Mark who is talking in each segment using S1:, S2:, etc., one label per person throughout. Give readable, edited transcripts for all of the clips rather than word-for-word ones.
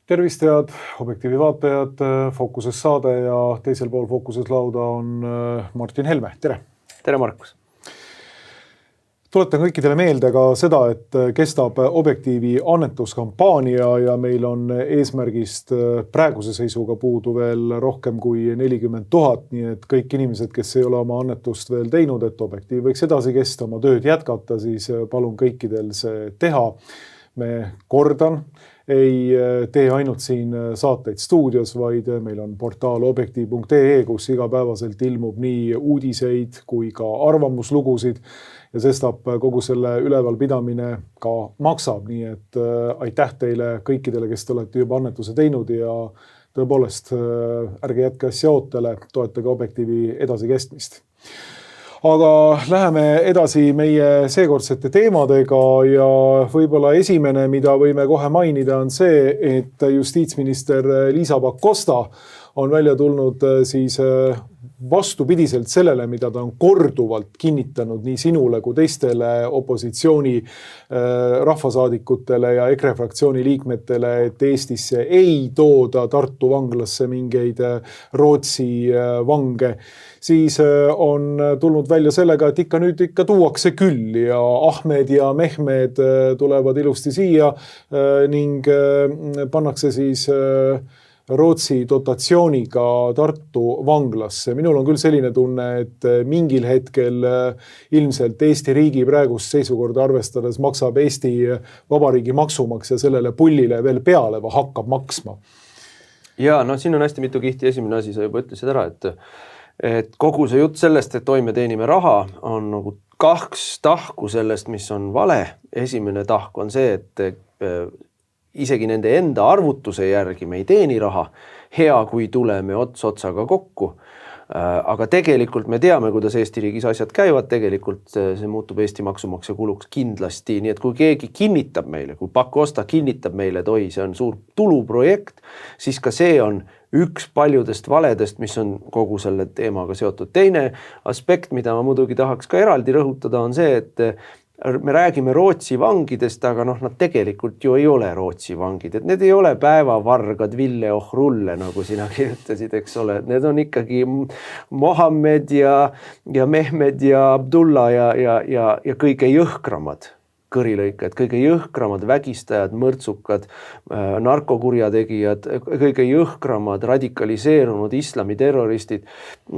S1: Tervist head Objektiivi vaatajad, Fookuses saade ja teisel pool Fookuses lauda on Martin Helme. Tere!
S2: Tere, Markus!
S1: Tuletan kõikidele meelde ka seda, et kestab Objektiivi annetuskampaania ja meil on eesmärgist praeguse seisuga puudu veel rohkem kui 40 000, nii et kõik inimesed, kes ei ole oma annetust veel teinud, et Objektiiv võiks edasi kesta, oma tööd jätkata, siis palun kõikidel see teha. Me kordan, ei tee ainult siin saateid stuudios, vaid meil on portaal objektiiv.ee, kus igapäevaselt ilmub nii uudiseid kui ka arvamuslugusid ja sestap kogu selle ülevalpidamine ka maksab. Nii et aitäh teile kõikidele, kes te olete juba annetuse teinud ja tõepoolest ärge jätke asja ootele, toetage Objektiivi edasi kestmist. Aga läheme edasi meie seekordsete teemadega ja võib-olla esimene, mida võime kohe mainida, on see, et justiitsminister Liisa Pakosta on välja tulnud siis vastupidiselt sellele, mida ta on korduvalt kinnitanud nii sinule kui teistele opositsiooni rahvasaadikutele ja EKRE fraktsiooni liikmetele, et Eestisse ei tooda Tartu vanglasse mingeid Rootsi vange. Siis on tulnud välja sellega, et nüüd tuuakse küll ja Ahmed ja Mehmed tulevad ilusti siia ning pannakse siis Rootsi dotatsiooniga Tartu vanglasse. Minul on küll selline tunne, et mingil hetkel ilmselt Eesti riigi praegust seisukorda arvestades maksab Eesti Vabariigi maksumaksja sellele pullile veel peale või hakkab maksma.
S2: Ja siin on hästi mitu kihti. Esimene asi, sa juba ütlesid ära, et kogu see jutt sellest, et toime teenime raha, on nagu kaks tahku sellest, mis on vale. Esimene tahk on see, et isegi nende enda arvutuse järgi me ei teeni raha, hea kui tuleme ots otsaga kokku. Aga tegelikult me teame, kuidas Eesti riigis asjad käivad, tegelikult see muutub Eesti maksumaksja kuluks kindlasti. Nii et kui keegi kinnitab meile, kui Pakosta kinnitab meile, et oi, see on suur tuluprojekt, siis ka see on üks paljudest valedest, mis on kogu selle teemaga seotud. Teine aspekt, mida ma muidugi tahaks ka eraldi rõhutada, on see, et me räägime Rootsi vangidest, aga nad tegelikult ju ei ole Rootsi vangid. Et need ei ole päevavargad Ville Ohrulle, nagu sina kirjutasid, eks ole. Need on ikkagi Mohammed ja Mehmed ja Abdullah ja kõige jõhkramad kõrilõikajad, kõige jõhkramad vägistajad, mõrtsukad, narkokurjategijad, kõige jõhkramad radikaliseerunud islamiterroristid,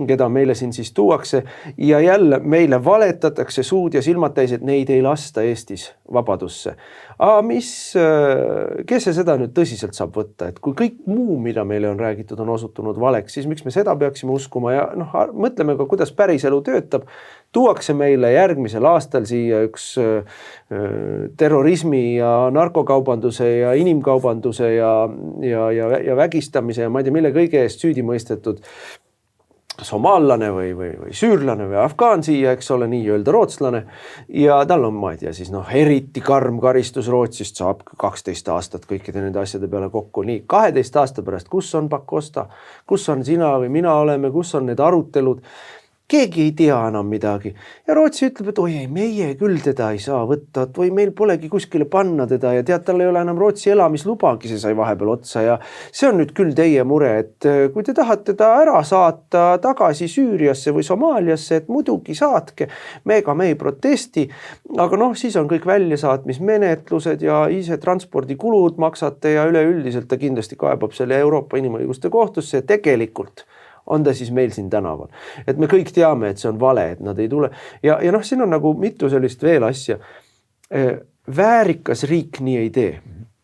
S2: keda meile siin siis tuuakse. Ja jälle meile valetatakse suud ja silmad täis, et neid ei lasta Eestis vabadusse. Kes see seda nüüd tõsiselt saab võtta? Et kui kõik muu, mida meile on räägitud, on osutunud valeks, siis miks me seda peaksime uskuma ja mõtleme ka, kuidas päriselu töötab. Tuuakse meile järgmisel aastal siia üks terrorismi ja narkokaubanduse ja inimkaubanduse ja vägistamise ja ma ei tea, mille kõige eest süüdi mõistetud somaallane või süürlane või afgaan siia, eks ole, nii öelda rootslane. Ja tal on, ma ei tea, siis eriti karm karistus Rootsist saab 12 aastat kõikide nende asjade peale kokku. Nii, 12 aasta pärast, kus on Pakosta, kus on sina või mina oleme, kus on need arutelud? Keegi ei tea enam midagi. Ja Rootsi ütleb, et oi, meie küll teda ei saa võtta, või meil polegi kuskile panna teda ja tead, tal ei ole enam Rootsi elamislubagi, see sai vahepeal otsa ja see on nüüd küll teie mure, et kui te tahate ta ära saata tagasi Süüriasse või Somaaliasse, et muidugi saatke, me ei protesti, aga siis on kõik väljasaatmismenetlused ja ise transpordikulud maksate ja üleüldiselt ta kindlasti kaebab selle Euroopa Inimõiguste kohtusse ja tegelikult on ta siis meil siin tänaval. Et me kõik teame, et see on vale, et nad ei tule. Ja siin on nagu mitu sellist veel asja. Väärikas riik nii ei tee.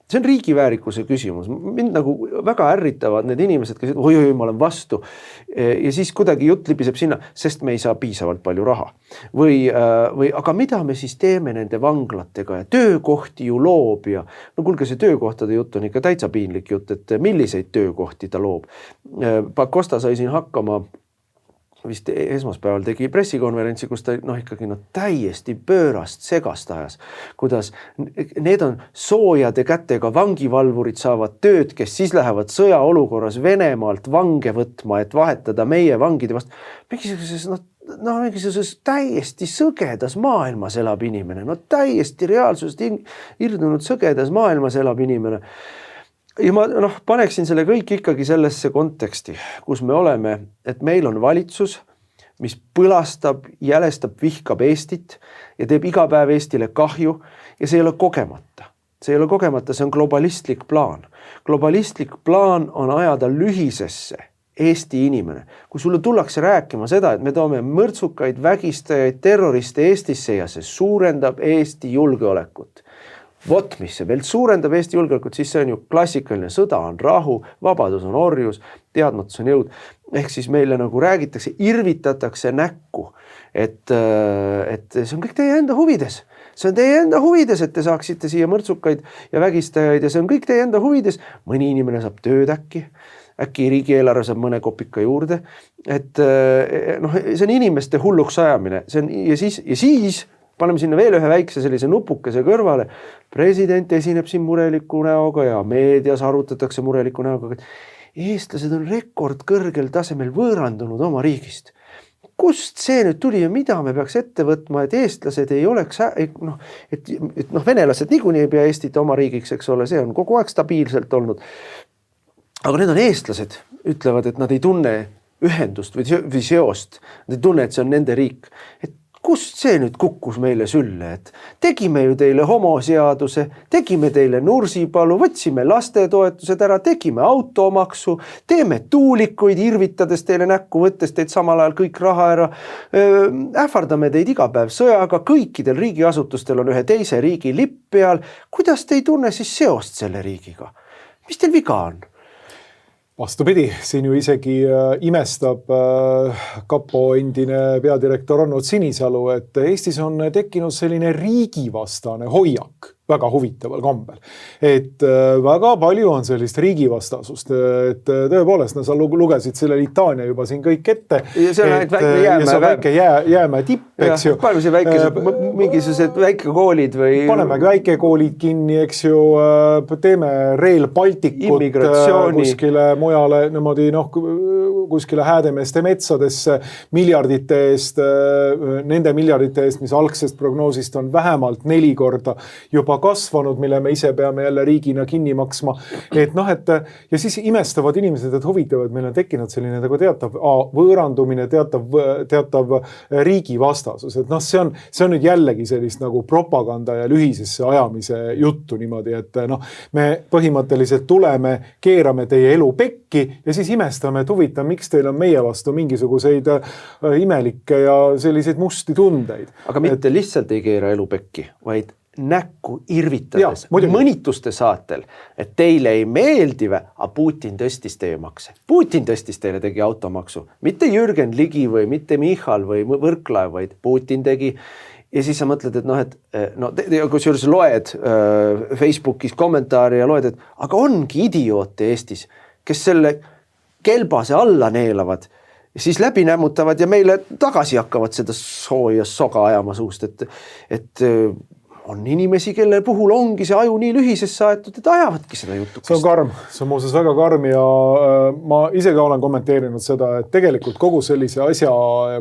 S2: See on riigi väärikuse küsimus. Mind nagu väga ärritavad need inimesed, kes oi, ma olen vastu. Ja siis kuidagi jutt libiseb sinna, sest me ei saa piisavalt palju raha. Või aga mida me siis teeme nende vanglatega ja töökohti ju loob ja kuulge, see töökohtade jutt on ikka täitsa piinlik jutt, et milliseid töökohti ta loob. Pakosta sai siin hakkama vist esmaspäeval tegi pressikonverentsi, kus ta ikkagi täiesti pöörast segast ajas, kuidas need on soojade kätega vangivalvurid saavad tööd, kes siis lähevad sõjaolukorras Venemaalt vange võtma, et vahetada meie vangide vastu. Mingisuguses täiesti sõgedas maailmas elab inimene, täiesti reaalsusest irdunud sõgedas maailmas elab inimene. ja ma paneksin selle kõik ikkagi sellesse konteksti, kus me oleme, et meil on valitsus, mis põlastab, jälestab, vihkab Eestit ja teeb iga päev Eestile kahju ja see ei ole kogemata. See ei ole kogemata, see on globalistlik plaan. Globalistlik plaan on ajada lühisesse Eesti inimene. Kui sulle tullakse rääkima seda, et me toome mõrtsukaid, vägistajaid, terroriste Eestisse ja see suurendab Eesti julgeolekut. Vot, mis see veel suurendab Eesti julgeolekut, siis see on ju klassikaline sõda, on rahu, vabadus on orjus, teadmatus on jõud. Ehk siis meile nagu räägitakse, irvitatakse näkku, et see on kõik teie enda huvides. See on teie enda huvides, et te saaksite siia mõrtsukaid ja vägistajaid ja see on kõik teie enda huvides. Mõni inimene saab tööd äkki riigieelarve saab mõne kopika juurde. Et see on inimeste hulluks ajamine. See on, ja siis paneme sinna veel ühe väikse sellise nupukese kõrvale. President esineb siin mureliku näoga ja meedias arutatakse mureliku näoga. Eestlased on rekord kõrgel tasemel võõrandunud oma riigist. Kust see nüüd tuli ja mida me peaks ette võtma, et eestlased ei oleks, venelased niikuinii ei pea Eestit oma riigiks, eks ole, see on kogu aeg stabiilselt olnud. Aga need on eestlased, ütlevad, et nad ei tunne ühendust või seost, nad ei tunne, et see on nende riik. Et kust see nüüd kukkus meile sülle, et tegime ju teile homoseaduse, tegime teile Nursipalu, võtsime lastetoetused ära, tegime automaksu, teeme tuulikuid, irvitades teile näkku, võttes teid samal ajal kõik raha ära, ähvardame teid iga päev sõjaga, kõikidel riigiasutustel on ühe teise riigi lipp peal. Kuidas te ei tunne siis seost selle riigiga? Mis teil viga on?
S1: Vastupidi, siin ju isegi imestab Kapo endine peadirektor Arnold Sinisalu, et Eestis on tekkinud selline riigivastane hoiak väga huvitaval kombel. Et väga palju on sellist riigivastasust, et tõepoolest, sa lugesid selle litaania juba siin kõik ette.
S2: Ja see on väike
S1: jäämäe tipp, eks ju.
S2: Palju see väikesed, mingisugused väikekoolid või...
S1: Panemegi väikekoolid kinni, eks ju, teeme Rail Balticut kuskile mujale, niimoodi, kuskile Häädemeeste metsadesse miljardite eest, nende miljardite eest, mis algsest prognoosist on vähemalt 4 korda juba kasvanud, mille me ise peame jälle riigina kinni maksma. Ja siis imestavad inimesed, et huvitavad, meil on tekkinud selline teatav võõrandumine, teatav riigivastasus. Et see on nüüd jällegi sellist nagu propaganda ja lühisesse ajamise juttu niimoodi, et me põhimõtteliselt tuleme, keerame teie elu pekki ja siis imestame, et huvitav, miks teil on meie vastu mingisuguseid imelikke ja selliseid musti tundeid.
S2: Aga mitte lihtsalt ei keera elu pekki, vaid näkku irvitades, mõnituste saatel, et teile ei meeldive, aga Putin tõstis teie makse. Putin tõstis teile tegi automaksu. Mitte Jürgen Ligi või mitte Michal või Võrklaev, vaid Putin tegi. Ja siis sa mõtled, et kui sa loed Facebookis kommentaari ja loed, et aga ongi idioote Eestis, kes selle kelbase alla neelavad ja siis läbi nämmutavad ja meile tagasi hakkavad seda sooja soga ajama suust, et on inimesi, kelle puhul ongi see aju nii lühisesse aetud, et ajavadki seda jutukest.
S1: See on karm, see on muuseas väga karm ja ma ise ka olen kommenteerinud seda, et tegelikult kogu sellise asja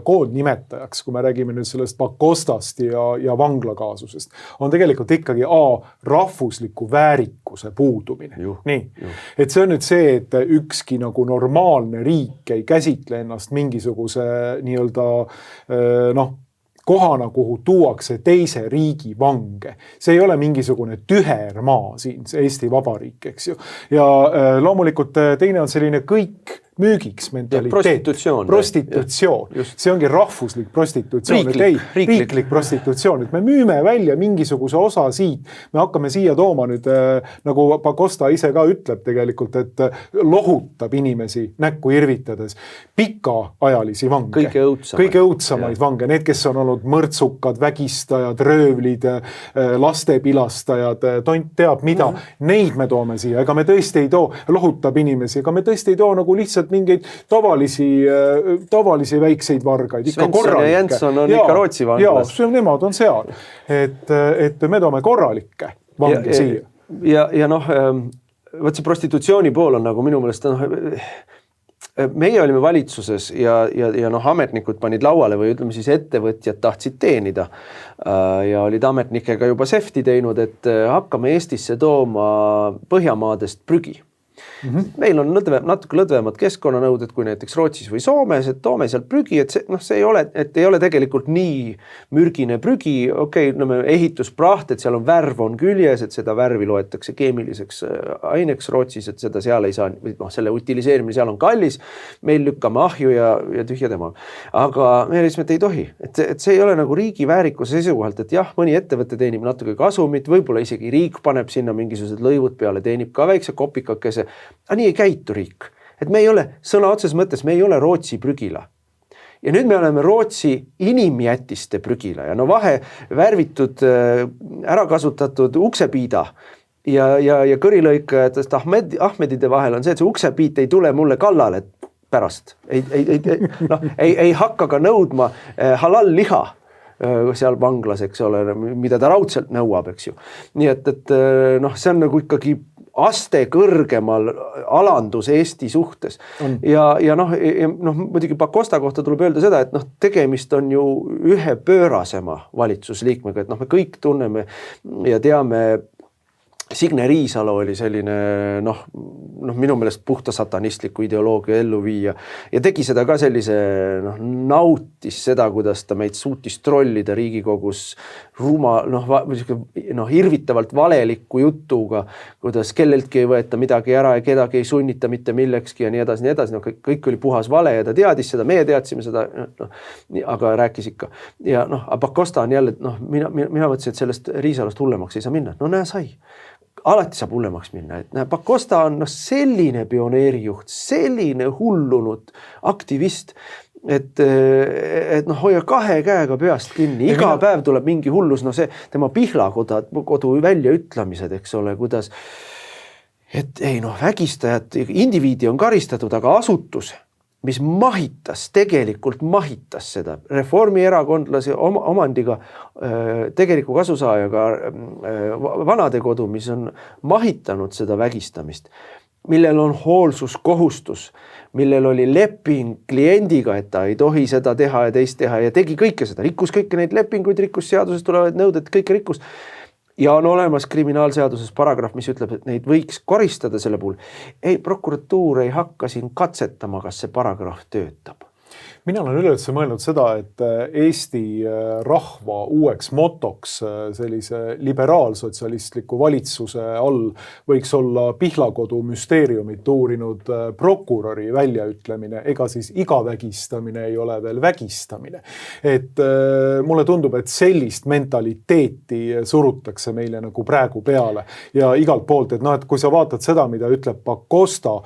S1: koondnimetajaks, kui me räägime nüüd sellest Pakostast ja vanglakaasusest, on tegelikult ikkagi rahvusliku väärikuse puudumine. Et see on nüüd see, et ükski nagu normaalne riik ei käsitle ennast mingisuguse nii-öelda kohana, kuhu tuuakse teise riigi vange. See ei ole mingisugune tühermaa siin, see Eesti Vabariik, eks ju. Ja loomulikult teine on selline kõik müügiks mentaliteet. Prostitutsioon. See ongi rahvuslik prostitutsioon. Riiklik prostitutsioon. Et me müüme välja mingisuguse osa siit. Me hakkame siia tooma nüüd, nagu Pakosta ise ka ütleb tegelikult, et lohutab inimesi näkku irvitades. Pikaajalisi vange. Kõige õudsamaid vange. Need, kes on olnud mõrtsukad, vägistajad, röövlid, lastepilastajad, tont teab mida. Neid me toome siia. Ega me tõesti ei too, lohutab inimesi. Ega me tõesti ei too nagu lihtsalt mingeid tavalisi väikseid vargaid.
S2: Svensson ja Jensson on ikka Rootsi vanglas.
S1: Jaa, nemad on seal. Et me toome korralikke vange siia.
S2: Ja võt see prostitutsiooni pool on nagu minu meelest meie olime valitsuses ja noh, ametnikud panid lauale või ütleme siis ettevõtjad tahtsid teenida ja olid ametnikega juba sefti teinud, et hakkame Eestisse tooma Põhjamaadest prügi. Meil on natuke lõdvemad keskkonnanõuded kui näiteks Rootsis või Soomes, et toome sealt prügi, et see ei ole tegelikult nii mürgine prügi, ehituspraht, et seal on värv on küljes, et seda värvi loetakse keemiliseks aineks Rootsis, et seda seal ei saa, selle utiliseerimine seal on kallis, meil lükkame ahju ja tühja tema. Aga me lihtsalt ei tohi, et see ei ole nagu riigi väärikuse seisukohalt, et jah, mõni ettevõte teenib natuke kasumit, võib-olla isegi riik paneb sinna mingisugused lõivud peale, teenib ka väikse kopikakese. Aga nii ei käitu riik, et me ei ole sõna otses mõttes, me ei ole Rootsi prügila. Ja nüüd me oleme Rootsi inimjätiste prügila ja no vahe värvitud, ära kasutatud uksepiida ja kõrilõikajatest Ahmedide vahel on see, et see uksepiit ei tule mulle kallale pärast. Ei hakka ka nõudma halal liha seal vanglas, eks ole, mida ta raudselt nõuab, eks ju. Nii et noh, see on nagu ikkagi aste kõrgemal alandus Eesti suhtes. Ja muidugi Pakosta kohta tuleb öelda seda, et tegemist on ju ühe pöörasema valitsusliikmega, et me kõik tunneme ja teame, Signe Riisalo oli selline minu meelest puhta satanistliku ideoloogia ellu viia ja tegi seda ka sellise, nautis seda, kuidas ta meid suutis trollida Riigikogus hirvitavalt valeliku jutuga, kuidas kelleltki ei võeta midagi ära ja kedagi ei sunnita mitte millekski ja nii edasi. Kõik oli puhas vale ja ta teadis seda, meie teadsime seda, aga rääkis ikka. Ja Pakosta on jälle, mina mõtlesin, et sellest Riisalost hullemaks ei saa minna. Näe sai. Alati saab hullemaks minna, et Pakosta on selline pioneerijuht, selline hullunud aktivist, et hoia kahe käega peast kinni, iga päev tuleb mingi hullus, see tema Pihlakodu väljaütlemised, eks ole, kuidas, et vägistajad, indiviidi on karistatud, aga asutus, mis tegelikult mahitas seda reformierakondlase omandiga, tegeliku kasusaajaga vanadekodu, mis on mahitanud seda vägistamist, millel on hoolsuskohustus, millel oli leping kliendiga, et ta ei tohi seda teha ja teist teha ja tegi kõike seda, rikkus kõike neid lepinguid, rikkus seadusest tulevaid nõuded, kõike rikkus. Ja on olemas kriminaalseaduses paragrahv, mis ütleb, et neid võiks koristada selle puhul. Ei, prokuratuur ei hakka siin katsetama, kas see paragrahv töötab.
S1: Mina olen üleüldse mõelnud seda, et Eesti rahva uueks motoks sellise liberaalsotsialistliku valitsuse all võiks olla Pihlakodu müsteeriumit uurinud prokuröri väljaütlemine, ega siis iga vägistamine ei ole veel vägistamine. Et mulle tundub, et sellist mentaliteeti surutakse meile nagu praegu peale ja igalt poolt, et kui sa vaatad seda, mida ütleb Pakosta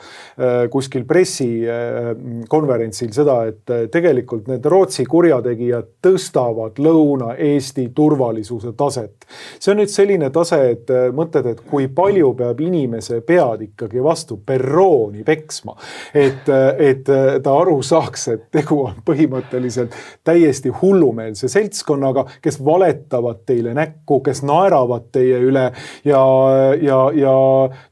S1: kuskil pressikonverentsil seda, et tegelikult need Rootsi kurjategijad tõstavad Lõuna-Eesti turvalisuse taset. See on nüüd selline tase, et mõtled, et kui palju peab inimese pead ikkagi vastu perrooni peksma, et ta aru saaks, et tegu on põhimõtteliselt täiesti hullumeelse seltskonnaga, kes valetavad teile näkku, kes naeravad teie üle ja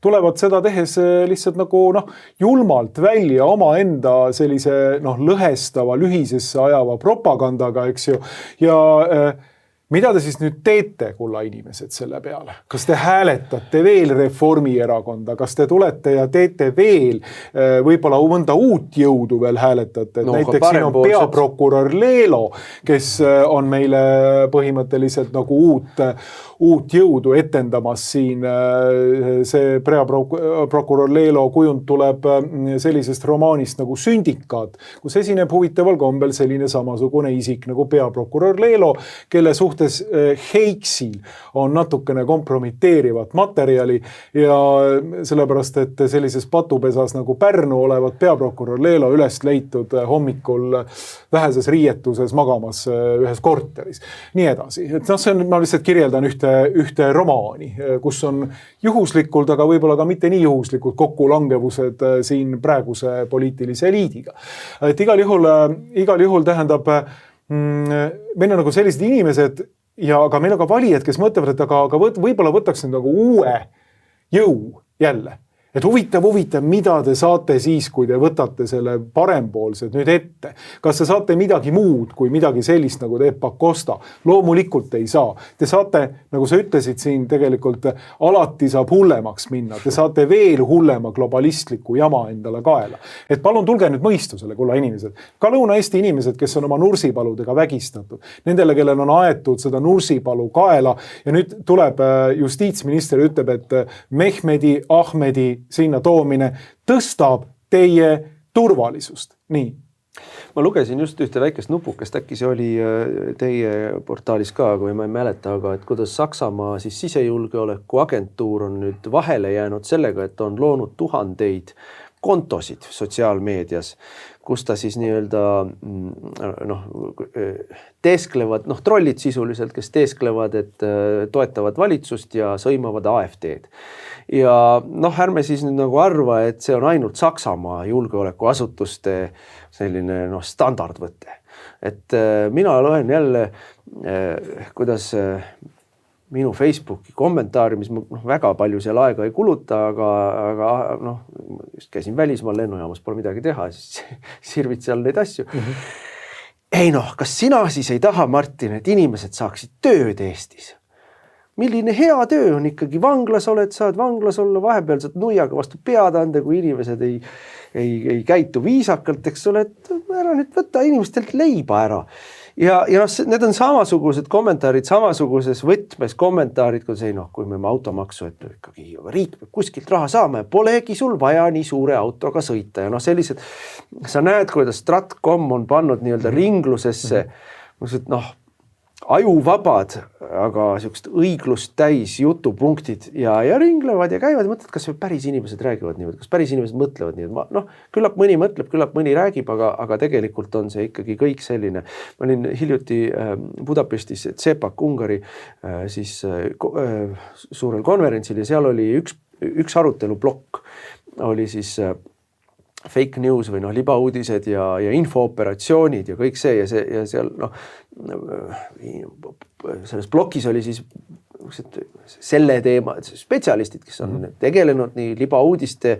S1: tulevad seda tehes lihtsalt nagu julmalt välja omaenda sellise lõhestava lühisesse ajava propagandaga, eks ju, ja mida te siis nüüd teete, kulla inimesed, selle peale? Kas te hääletate veel Reformierakonda? Kas te tulete ja teete veel võib-olla mõnda uut jõudu veel hääletate? Näiteks siin on peaprokurör Leelo, kes on meile põhimõtteliselt nagu uut jõudu etendamas siin. See peaprokurör Leelo kujund tuleb sellisest romaanist nagu Sündikaat, kus esineb huvitaval kombel selline samasugune isik nagu peaprokurör Leelo, kelle suhtes Heiksil on natukene kompromiteerivat materjali ja sellepärast, et sellises patupesas nagu Pärnu olevat peaprokurör Leelo üles leitud hommikul väheses riietuses magamas ühes korteris. Nii edasi. Et see on, ma lihtsalt kirjeldan ühte romaani, kus on juhuslikult, aga võib-olla ka mitte nii juhuslikult kokkulangevused siin praeguse poliitilise eliidiga. Et igal juhul tähendab, meil on nagu sellised inimesed ja ka meil on ka valijad, kes mõtlevad, et aga võib-olla võtaks nüüd nagu uue jõu jälle. et huvitav, mida te saate siis, kui te võtate selle parempoolsed nüüd ette. Kas te saate midagi muud kui midagi sellist, nagu teeb Pakosta? Loomulikult ei saa. Te saate, nagu sa ütlesid siin, tegelikult alati saab hullemaks minna. Te saate veel hullema globalistliku jama endale kaela. Et palun tulge nüüd mõistusele, kulla inimesed. Ka Lõuna-Eesti inimesed, kes on oma nursipaludega vägistatud. Nendele, kellel on aetud seda nursipalu kaela ja nüüd tuleb justiitsminister ja ütleb, et Mehmedi, Ahmedi sinna toomine tõstab teie turvalisust. Nii.
S2: Ma lugesin just ühte väikest nupukest, äkki see oli teie portaalis ka, kui ma ei mäleta, aga et kuidas Saksamaa siis sisejulgeoleku agentuur on nüüd vahele jäänud sellega, et on loonud 1000 kontosid sotsiaalmeedias, kus ta siis nii-öelda teesklevad, trollid sisuliselt, kes teesklevad, et toetavad valitsust ja sõimavad AfD-d. Ja ärme siis nüüd nagu arva, et see on ainult Saksamaa julgeolekuasutuste selline standardvõte. Et mina loen jälle, kuidas minu Facebooki kommentaari, mis ma väga palju seal aega ei kuluta, aga just käisin välismaal lennujaamas, pole midagi teha, siis sirvid seal neid asju. Ei kas sina siis ei taha, Martin, et inimesed saaksid tööd Eestis? Milline hea töö on ikkagi, vanglas oled, saad vanglas olla, vahepeal saad nuiaga vastu pead anda, kui inimesed ei käitu viisakalt, eks ole, et ära nüüd võtta inimestelt leiba ära. Ja need on samasugused kommentaarid, samasuguses võtmes kommentaarid, kui me automaksu, et ikkagi riik peab kuskilt raha saama ja polegi sul vaja nii suure autoga sõita. Ja sellised, sa näed, kuidas Stratcom on pannud nii-öelda ringlusesse, ajuvabad, aga siukest õiglust täis jutupunktid ja ringlevad ja käivad ja mõtled, kas päris inimesed räägivad niimoodi, kas päris inimesed mõtlevad nii, küllap mõni mõtleb, küllap mõni räägib, aga tegelikult on see ikkagi kõik selline. Ma olin hiljuti Budapestis CEPAC Ungari siis suurel konverentsil ja seal oli üks arutelublokk, oli siis fake news või libauudised ja infooperatsioonid ja kõik see ja seal selles blokis oli siis selle teema spetsialistid, kes on tegelenud nii libauudiste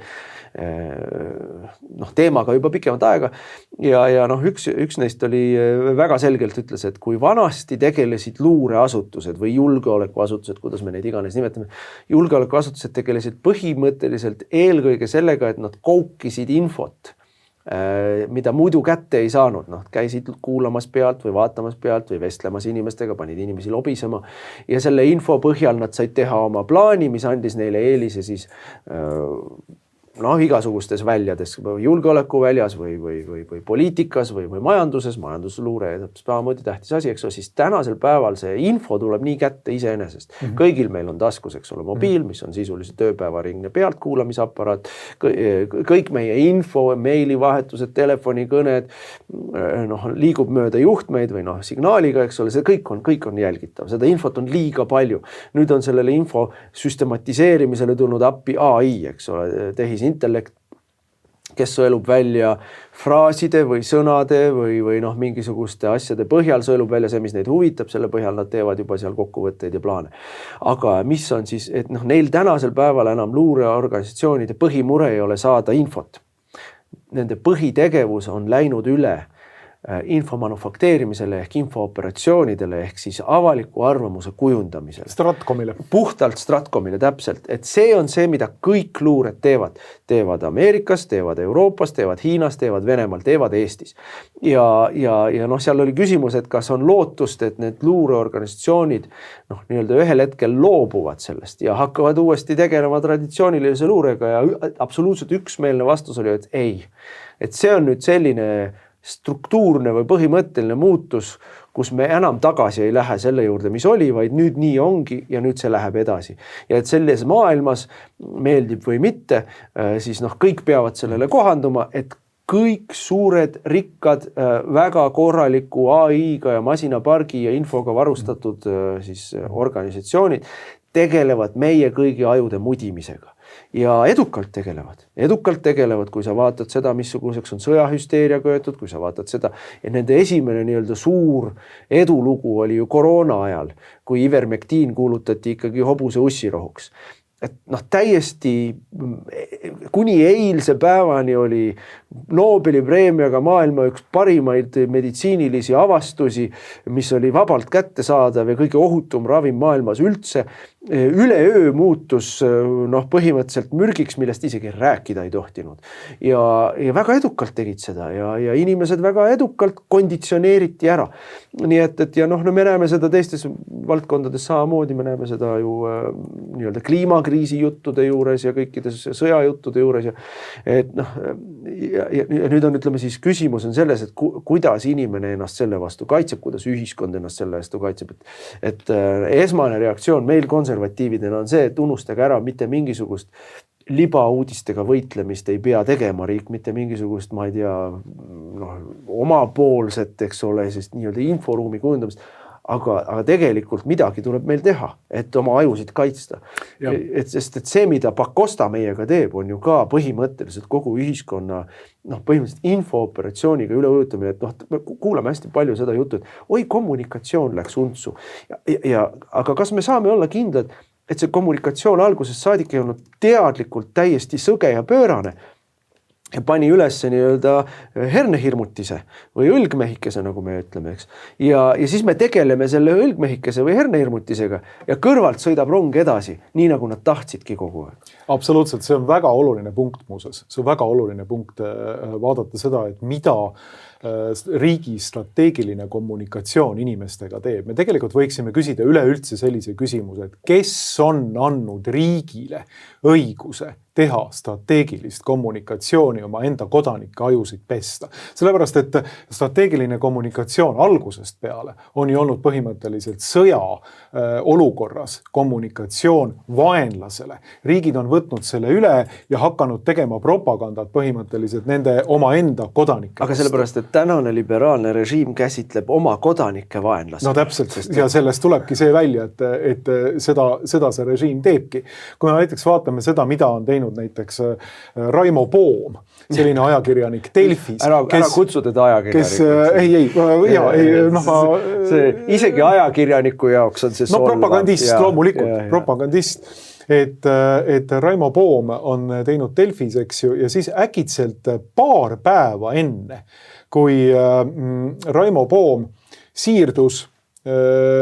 S2: teemaga juba pikemat aega ja üks neist oli väga selgelt ütles, et kui vanasti tegelesid luureasutused või julgeolekuasutused, kuidas me neid iganes nimetame, julgeolekuasutused tegelesid põhimõtteliselt eelkõige sellega, et nad koukisid infot, mida muidu kätte ei saanud, käisid kuulamas pealt või vaatamas pealt või vestlemas inimestega, panid inimesi lobisema ja selle info põhjal nad said teha oma plaani, mis andis neile eelise siis igasugustes väljades, julgeoleku väljas või poliitikas või majanduses, majandusluure samamoodi tähtis asi, eks ole, siis tänasel päeval see info tuleb nii kätte iseenesest. Kõigil meil on taskus, eks ole, mobiil, mis on sisuliselt tööpäevaringne pealtkuulamisaparaat, kõik meie info, meilivahetused, telefonikõned, liigub mööda juhtmeid või signaaliga, eks ole, see kõik on jälgitav, seda infot on liiga palju. Nüüd on sellele info süstematiseerimisele tulnud appi AI, eks ole, tehisintellekt, kes sõelub välja fraaside või sõnade või mingisuguste asjade põhjal sõelub välja see, mis neid huvitab, selle põhjal nad teevad juba seal kokkuvõtteid ja plaane. Aga mis on siis, et neil tänasel päeval enam luureorganisatsioonide põhimure ei ole saada infot. Nende põhitegevus on läinud üle info manufakteerimisele ehk infooperatsioonidele ehk siis avaliku arvamuse kujundamisele.
S1: Stratcomile.
S2: Puhtalt Stratcomile, täpselt. Et see on see, mida kõik luured teevad. Teevad Ameerikas, teevad Euroopas, teevad Hiinas, teevad Venemaal, teevad Eestis. Ja seal oli küsimus, et kas on lootust, et need luureorganisatsioonid nii-öelda ühel hetkel loobuvad sellest ja hakkavad uuesti tegelema traditsioonilise luurega ja absoluutselt üksmeelne vastus oli, et ei. Et see on nüüd selline struktuurne või põhimõtteline muutus, kus me enam tagasi ei lähe selle juurde, mis oli, vaid nüüd nii ongi ja nüüd see läheb edasi. Ja et selles maailmas meeldib või mitte, siis kõik peavad sellele kohanduma, et kõik suured, rikkad, väga korraliku AI-ga ja masinapargi ja infoga varustatud siis organisatsioonid tegelevad meie kõigi ajude mudimisega. Ja edukalt tegelevad, kui sa vaatad seda, missuguseks on sõjahüsteeria köetud, kui sa vaatad seda, ja nende esimene nii-öelda suur edulugu oli ju koroona ajal, kui ivermektiin kuulutati ikkagi hobuse ussirohuks. Et täiesti kuni eilse päevani oli Nobeli preemiaga maailma üks parimaid meditsiinilisi avastusi, mis oli vabalt kättesaadav ja kõige ohutum ravim maailmas üldse. Üleöö muutus põhimõtteliselt mürgiks, millest isegi rääkida ei tohtinud. Ja väga edukalt tegid seda ja inimesed väga edukalt konditsioneeriti ära. Nii et me näeme seda teistes valdkondades samamoodi, me näeme seda ju nii-öelda kliimakriisi juttude juures ja kõikides sõjajuttude juures. Ja nüüd on, ütleme siis, küsimus on selles, et kuidas inimene ennast selle vastu kaitseb, kuidas ühiskond ennast selle vastu kaitseb. Et esmane reaktsioon meil konservatiividena on see, et unustage ära, mitte mingisugust libauudistega võitlemist ei pea tegema riik, mitte mingisugust, ma ei tea, omapoolset, eks ole, sest nii-öelda inforuumi kujundamist, aga tegelikult midagi tuleb meil teha, et oma ajusid kaitsta. Sest see, mida Pakosta meiega teeb, on ju ka põhimõtteliselt kogu ühiskonna põhimõtteliselt infooperatsiooniga üleujutamine, et me kuulame hästi palju seda juttu, et kommunikatsioon läks untsu. Aga kas me saame olla kindlad, et see kommunikatsioon algusest saadik ei olnud teadlikult täiesti sõge ja pöörane ja pani üles nii-öelda hernehirmutise või õlgmehikese, nagu me ütleme, eks. Ja siis me tegeleme selle õlgmehikese või hernehirmutisega ja kõrvalt sõidab rong edasi, nii nagu nad tahtsidki kogu aeg.
S1: Absoluutselt, see on väga oluline punkt muuses. See on väga oluline punkt vaadata seda, et mida riigi strateegiline kommunikatsioon inimestega teeb. Me tegelikult võiksime küsida üleüldse sellise küsimuse, et kes on andnud riigile õiguse teha strateegilist kommunikatsiooni oma enda kodanike ajusid pesta. Sellepärast, et strateegiline kommunikatsioon algusest peale on ju olnud põhimõtteliselt sõja olukorras kommunikatsioon vaenlasele. Riigid on võtnud selle üle ja hakanud tegema propagandat põhimõtteliselt nende oma enda kodanike.
S2: Aga sellepärast, et tänane liberaalne režiim käsitleb oma kodanike vaenlasena.
S1: No täpselt, ja sellest tulebki see välja, et seda see režiim teebki. Kui me näiteks vaatame seda, mida on teinud näiteks Raimo Poom, selline ajakirjanik Delfis.
S2: Ära kutsu teda ajakirjanik. Isegi ajakirjaniku jaoks on see solvav.
S1: Propagandist, loomulikult, propagandist. Et Raimo Poom on teinud Delfis, eks ju, ja siis äkitselt paar päeva enne, kui Raimo Poom siirdus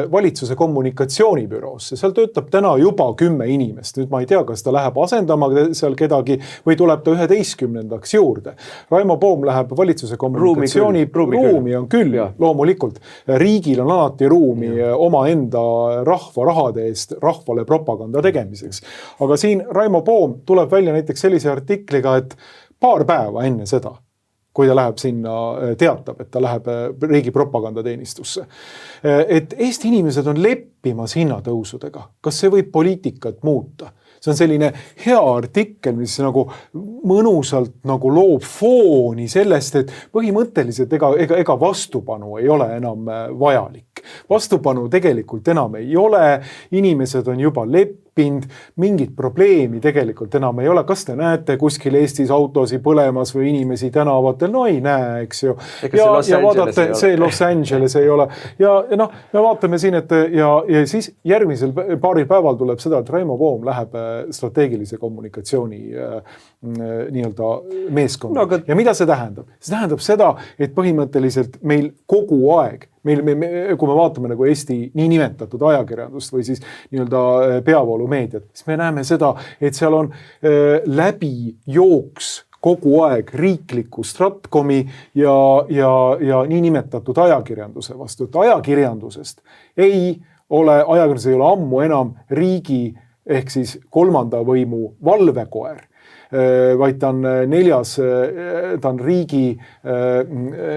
S1: valitsuse kommunikatsioonibüroosse. Seal töötab täna juba 10 inimest. Nüüd ma ei tea, kas ta läheb asendama seal kedagi või tuleb ta 11. juurde. Raimo Poom läheb valitsuse kommunikatsiooniruumi on küll, loomulikult. Riigil on alati ruumi oma enda rahva rahade eest rahvale propaganda tegemiseks. Aga siin Raimo Poom tuleb välja näiteks sellise artikliga, et paar päeva enne seda, kui ta läheb sinna, teatab, et ta läheb riigi propagandateenistusse. Et Eesti inimesed on leppimas hinnatõusudega. Kas see võib poliitikat muuta? See on selline hea artikkel, mis nagu mõnusalt nagu loob fooni sellest, et põhimõtteliselt ega vastupanu ei ole enam vajalik. Vastupanu tegelikult enam ei ole, inimesed on juba leppinud, mingit probleemi tegelikult enam ei ole. Kas te näete kuskil Eestis autosi põlemas või inimesi tänavatel? No ei näe, eks ju. Ja vaadate, see Los Angeles ei ole. Ja me vaatame siin, et ja siis järgmisel paaril päeval tuleb seda, et Raimo Poom läheb strateegilise kommunikatsiooni nii-öelda meeskonda. Ja mida see tähendab? See tähendab seda, et põhimõtteliselt meil kogu aeg, kui me vaatame nagu Eesti nii nimetatud ajakirjandust või siis nii-öelda peavoolumeediat, siis me näeme seda, et seal on läbi jooks kogu aeg riikliku Stratkomi ja nii nimetatud ajakirjanduse vastu. Et ajakirjandus ei ole ammu enam riigi ehk siis kolmanda võimu valvekoer, vaid ta on ta on riigi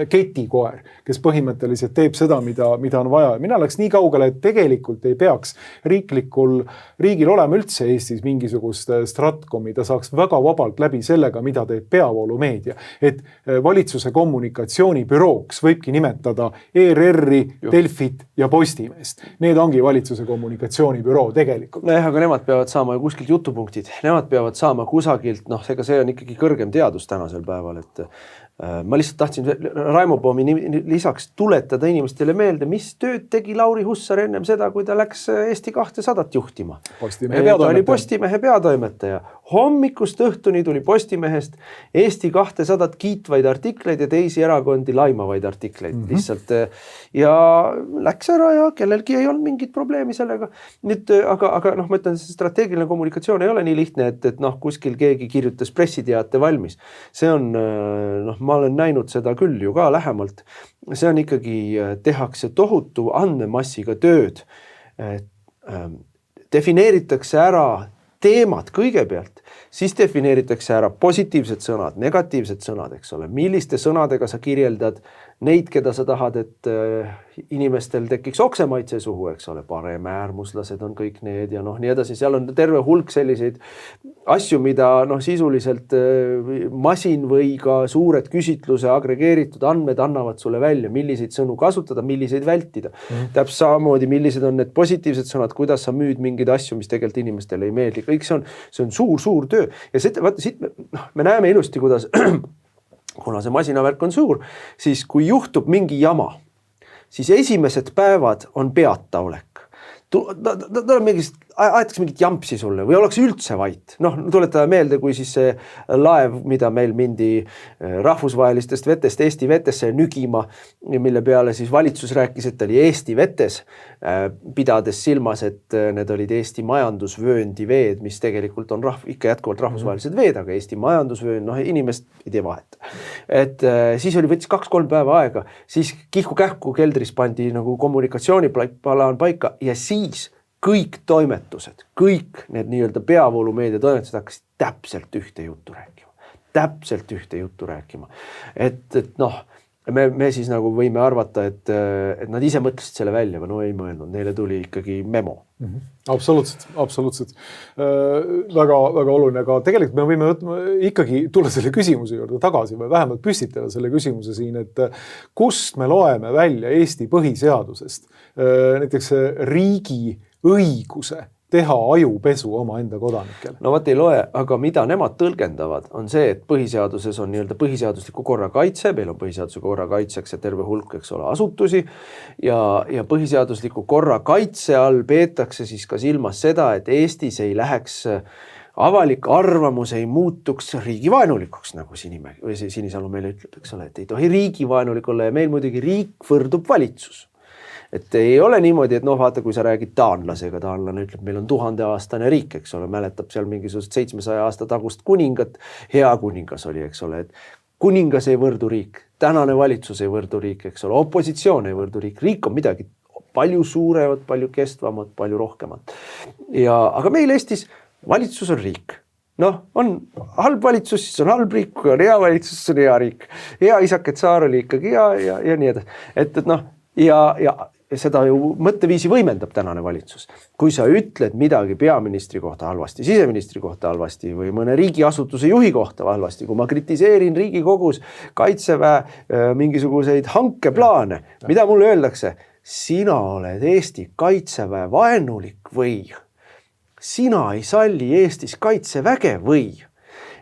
S1: ketikoer, kes põhimõtteliselt teeb seda, mida on vaja. Mina läks nii kaugele, et tegelikult ei peaks riigil olema üldse Eestis mingisugust Stratkomi, ta saaks väga vabalt läbi sellega, mida teeb peavoolumeedia. Et valitsuse kommunikatsioonibürooks võibki nimetada ERR-i, Delfit ja Postimeest. Need ongi valitsuse kommunikatsioonibüroo tegelikult.
S2: Aga nemad peavad saama kuskilt jutupunktid, nemad peavad saama kusagilt, ega see on ikkagi kõrgem teadus tänasel päeval, et ma lihtsalt tahtsin Raimo Poomi lisaks tuletada inimestele meelde, mis tööd tegi Lauri Hussar ennem seda, kui ta läks Eesti 200 juhtima. Ta oli Postimehe peatoimetaja. Hommikust õhtuni tuli Postimehest Eesti 200 kiitvaid artikleid ja teisi erakondi laimavaid artikleid lihtsalt. Ja läks ära ja kellelgi ei olnud mingit probleemi sellega. Nüüd, aga ma ütlen, strateegiline kommunikatsioon ei ole nii lihtne, et kuskil keegi kirjutas pressiteate valmis. See on, ma olen näinud seda küll ju ka lähemalt. See on ikkagi, tehakse tohutu andmemassiga tööd. Defineeritakse ära teemad kõigepealt, siis defineeritakse ära positiivsed sõnad, negatiivsed sõnad, eks ole. Milliste sõnadega sa kirjeldad neid, keda sa tahad, et inimestel tekiks oksemaitse suhu, eks ole. Paremäärmuslased on kõik need ja nii edasi. Seal on terve hulk selliseid asju, mida sisuliselt masin või ka suured küsitluse agregeeritud andmed annavad sulle välja, milliseid sõnu kasutada, milliseid vältida. Täpselt samamoodi, millised on need positiivsed sõnad, kuidas sa müüd mingeid asju, mis tegelikult inimestele ei meeldi. Kõik see on suur töö. Ja siit me näeme ilusti, kuidas kuna see masinavärk on suur, siis kui juhtub mingi jama, siis esimesed päevad on peataolek. Aetakse mingit jampsi sulle või oleks üldse vait. Tuletada meelde, kui siis see laev, mida meil mindi rahvusvahelistest vetest Eesti vetesse nügima, mille peale siis valitsus rääkis, et oli Eesti vetes, pidades silmas, et need olid Eesti majandusvööndi veed, mis tegelikult on ikka jätkuvalt rahvusvahelised veed, aga Eesti majandusvöönd, inimest ei tee vahet. Et siis võttis 2-3 päeva aega, siis kihku-kähku keldris pandi nagu kommunikatsioonipalaan paika ja siis kõik toimetused, kõik need nii-öelda peavoolumeedia toimetused hakkasid täpselt ühte juttu rääkima. Et me siis nagu võime arvata, et nad ise mõtlesid selle välja, või ei mõelnud, neile tuli ikkagi memo.
S1: Absoluutselt. Väga oluline, aga tegelikult me võime ikkagi tulla selle küsimuse juurde tagasi või vähemalt püstitada selle küsimuse siin, et kust me loeme välja Eesti põhiseadusest näiteks riigi õiguse teha ajupesu oma enda kodanikele.
S2: No vaat ei loe, aga mida nemad tõlgendavad, on see, et põhiseaduses on nii-öelda põhiseadusliku korra kaitse, meil on põhiseadusliku korra kaitseks ja terve hulk, eks ole, asutusi ja põhiseadusliku korra kaitse all peetakse siis ka silmas seda, et Eestis ei läheks avalik arvamus ei muutuks riigivaenulikuks, nagu Sinisalu meile ütleb, eks ole, et ei tohi riigivaenulik olla ja meil muidugi riik võrdub valitsus. Et ei ole niimoodi, et vaata, kui sa räägid taanlasega, taanlane ütleb, meil on 1000-aastane riik, eks ole, mäletab seal mingisugust 700 aasta tagust kuningat, hea kuningas oli, eks ole, et kuningas ei võrdu riik, tänane valitsus ei võrdu riik, eks ole, opositsioon ei võrdu riik on midagi palju suuremat, palju kestvamat, palju rohkemat. Aga meil Eestis valitsus on riik. On halb valitsus, siis on halb riik, kui on hea valitsus, siis on hea riik. Hea isaket Saar oli ikkagi ja nii edasi. Ja seda ju mõtteviisi võimendab tänane valitsus. Kui sa ütled midagi peaministri kohta halvasti, siseministri kohta halvasti või mõne riigiasutuse juhi kohta halvasti, kui ma kritiseerin Riigikogus kaitseväe mingisuguseid hankeplaane, mida mulle öeldakse, sina oled Eesti kaitseväe vaenulik või sina ei salli Eestis kaitseväge või.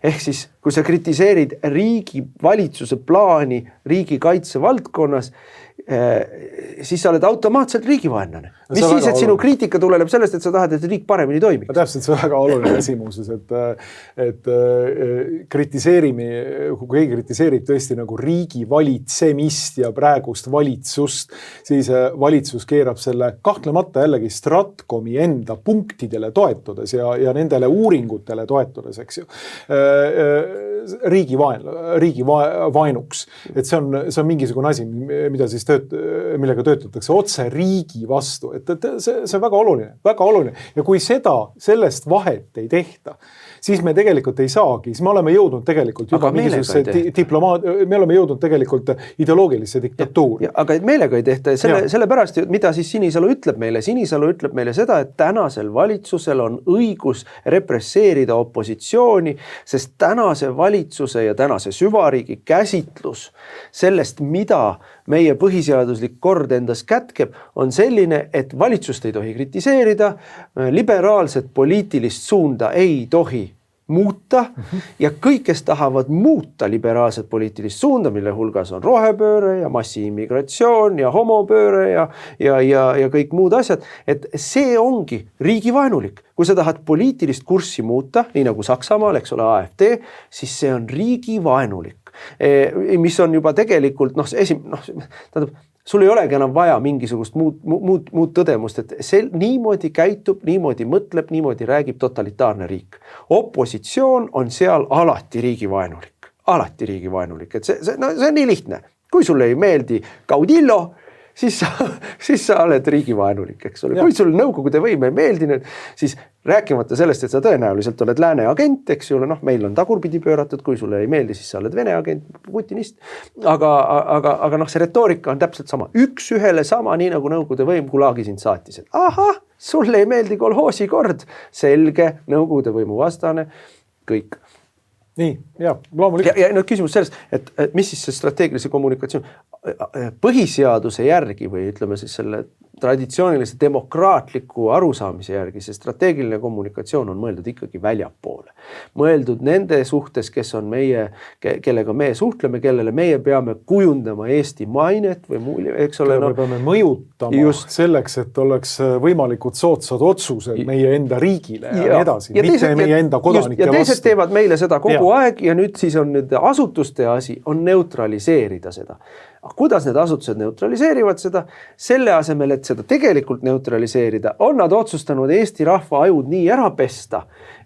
S2: Ehk siis, kui sa kritiseerid riigi valitsuse plaani riigi kaitse valdkonnas, siis sa oled automaatselt riigivaenlane. Mis siis, et sinu kriitika tuleneb sellest, et sa tahad, et riik paremini toimiks?
S1: Täpselt, see on väga oluline asi muuses, et kritiseerime, kui keegi kritiseerib tõesti nagu riigi valitsemist ja praegust valitsust, siis valitsus keerab selle kahtlemata jällegi Stratkomi enda punktidele toetudes ja nendele uuringutele toetudes, eks ju. Riigi vaenuks. Et see on mingisugune asi, millega töötatakse otse riigi vastu. Et see on väga oluline. Ja kui sellest vahet ei tehta, siis me tegelikult ei saagi, siis me oleme jõudnud tegelikult juba me oleme jõudnud tegelikult ideoloogilisse diktatuuri.
S2: Aga meelega ei tehta ja sellepärast, mida siis Sinisalu ütleb meile? Sinisalu ütleb meile seda, et tänasel valitsusel on õigus represseerida opositsiooni, sest tänase valitsuse ja tänase süvariigi käsitlus sellest, mida meie põhiseaduslik kord endas kätkeb, on selline, et valitsust ei tohi kritiseerida, liberaalset poliitilist suunda ei tohi muuta ja kõik, kes tahavad muuta liberaalset poliitilist suunda, mille hulgas on rohepööre ja massiimmigratsioon ja homopööre ja kõik muud asjad, et see ongi riigivaenulik. Kui sa tahad poliitilist kurssi muuta, nii nagu Saksamaal, eks ole, AfD, siis see on riigivaenulik, mis on juba tegelikult, sul ei olegi enam vaja mingisugust muud tõdemust, et see niimoodi käitub, niimoodi mõtleb, niimoodi räägib totalitaarne riik. Opositsioon on seal alati riigivaenulik, et see on nii lihtne. Kui sulle ei meeldi Caudillo, siis sa oled riigivaenulik, eks ole. Kui sul nõukogude võim ei meeldinud, siis rääkimata sellest, et sa tõenäoliselt oled lääne agent, eks ju, meil on tagurpidi pööratud, kui sulle ei meeldi, siis sa oled Vene agent, putinist. Aga see retoorika on täpselt sama. Üks ühele sama, nii nagu nõukogude võim Gulagi sind saatis. Ahah, sulle ei meeldi kolhoosi kord, selge, nõukogude võimu vastane, kõik.
S1: Nii, loomulikult.
S2: Ja küsimus sellest, et mis siis see strateegilise kommunikatsioon põhiseaduse järgi või ütleme siis selle traditsioonilise demokraatliku arusaamise järgi, see strateegiline kommunikatsioon on mõeldud ikkagi väljapoole. Mõeldud nende suhtes, kes on kellega me suhtleme, kellele meie peame kujundama Eesti mainet või muu, eks ole.
S1: Me peame mõjutama selleks, et oleks võimalikud soodsad otsused meie enda riigile ja nii edasi, mitte meie enda kodanike vastu.
S2: Ja teised teevad meile seda kogu aeg ja nüüd siis on nüüd asutuste asi on neutraliseerida seda. Kuidas need asutused neutraliseerivad seda? Selle asemel, et seda tegelikult neutraliseerida, on nad otsustanud Eesti rahva ajud nii ära pesta,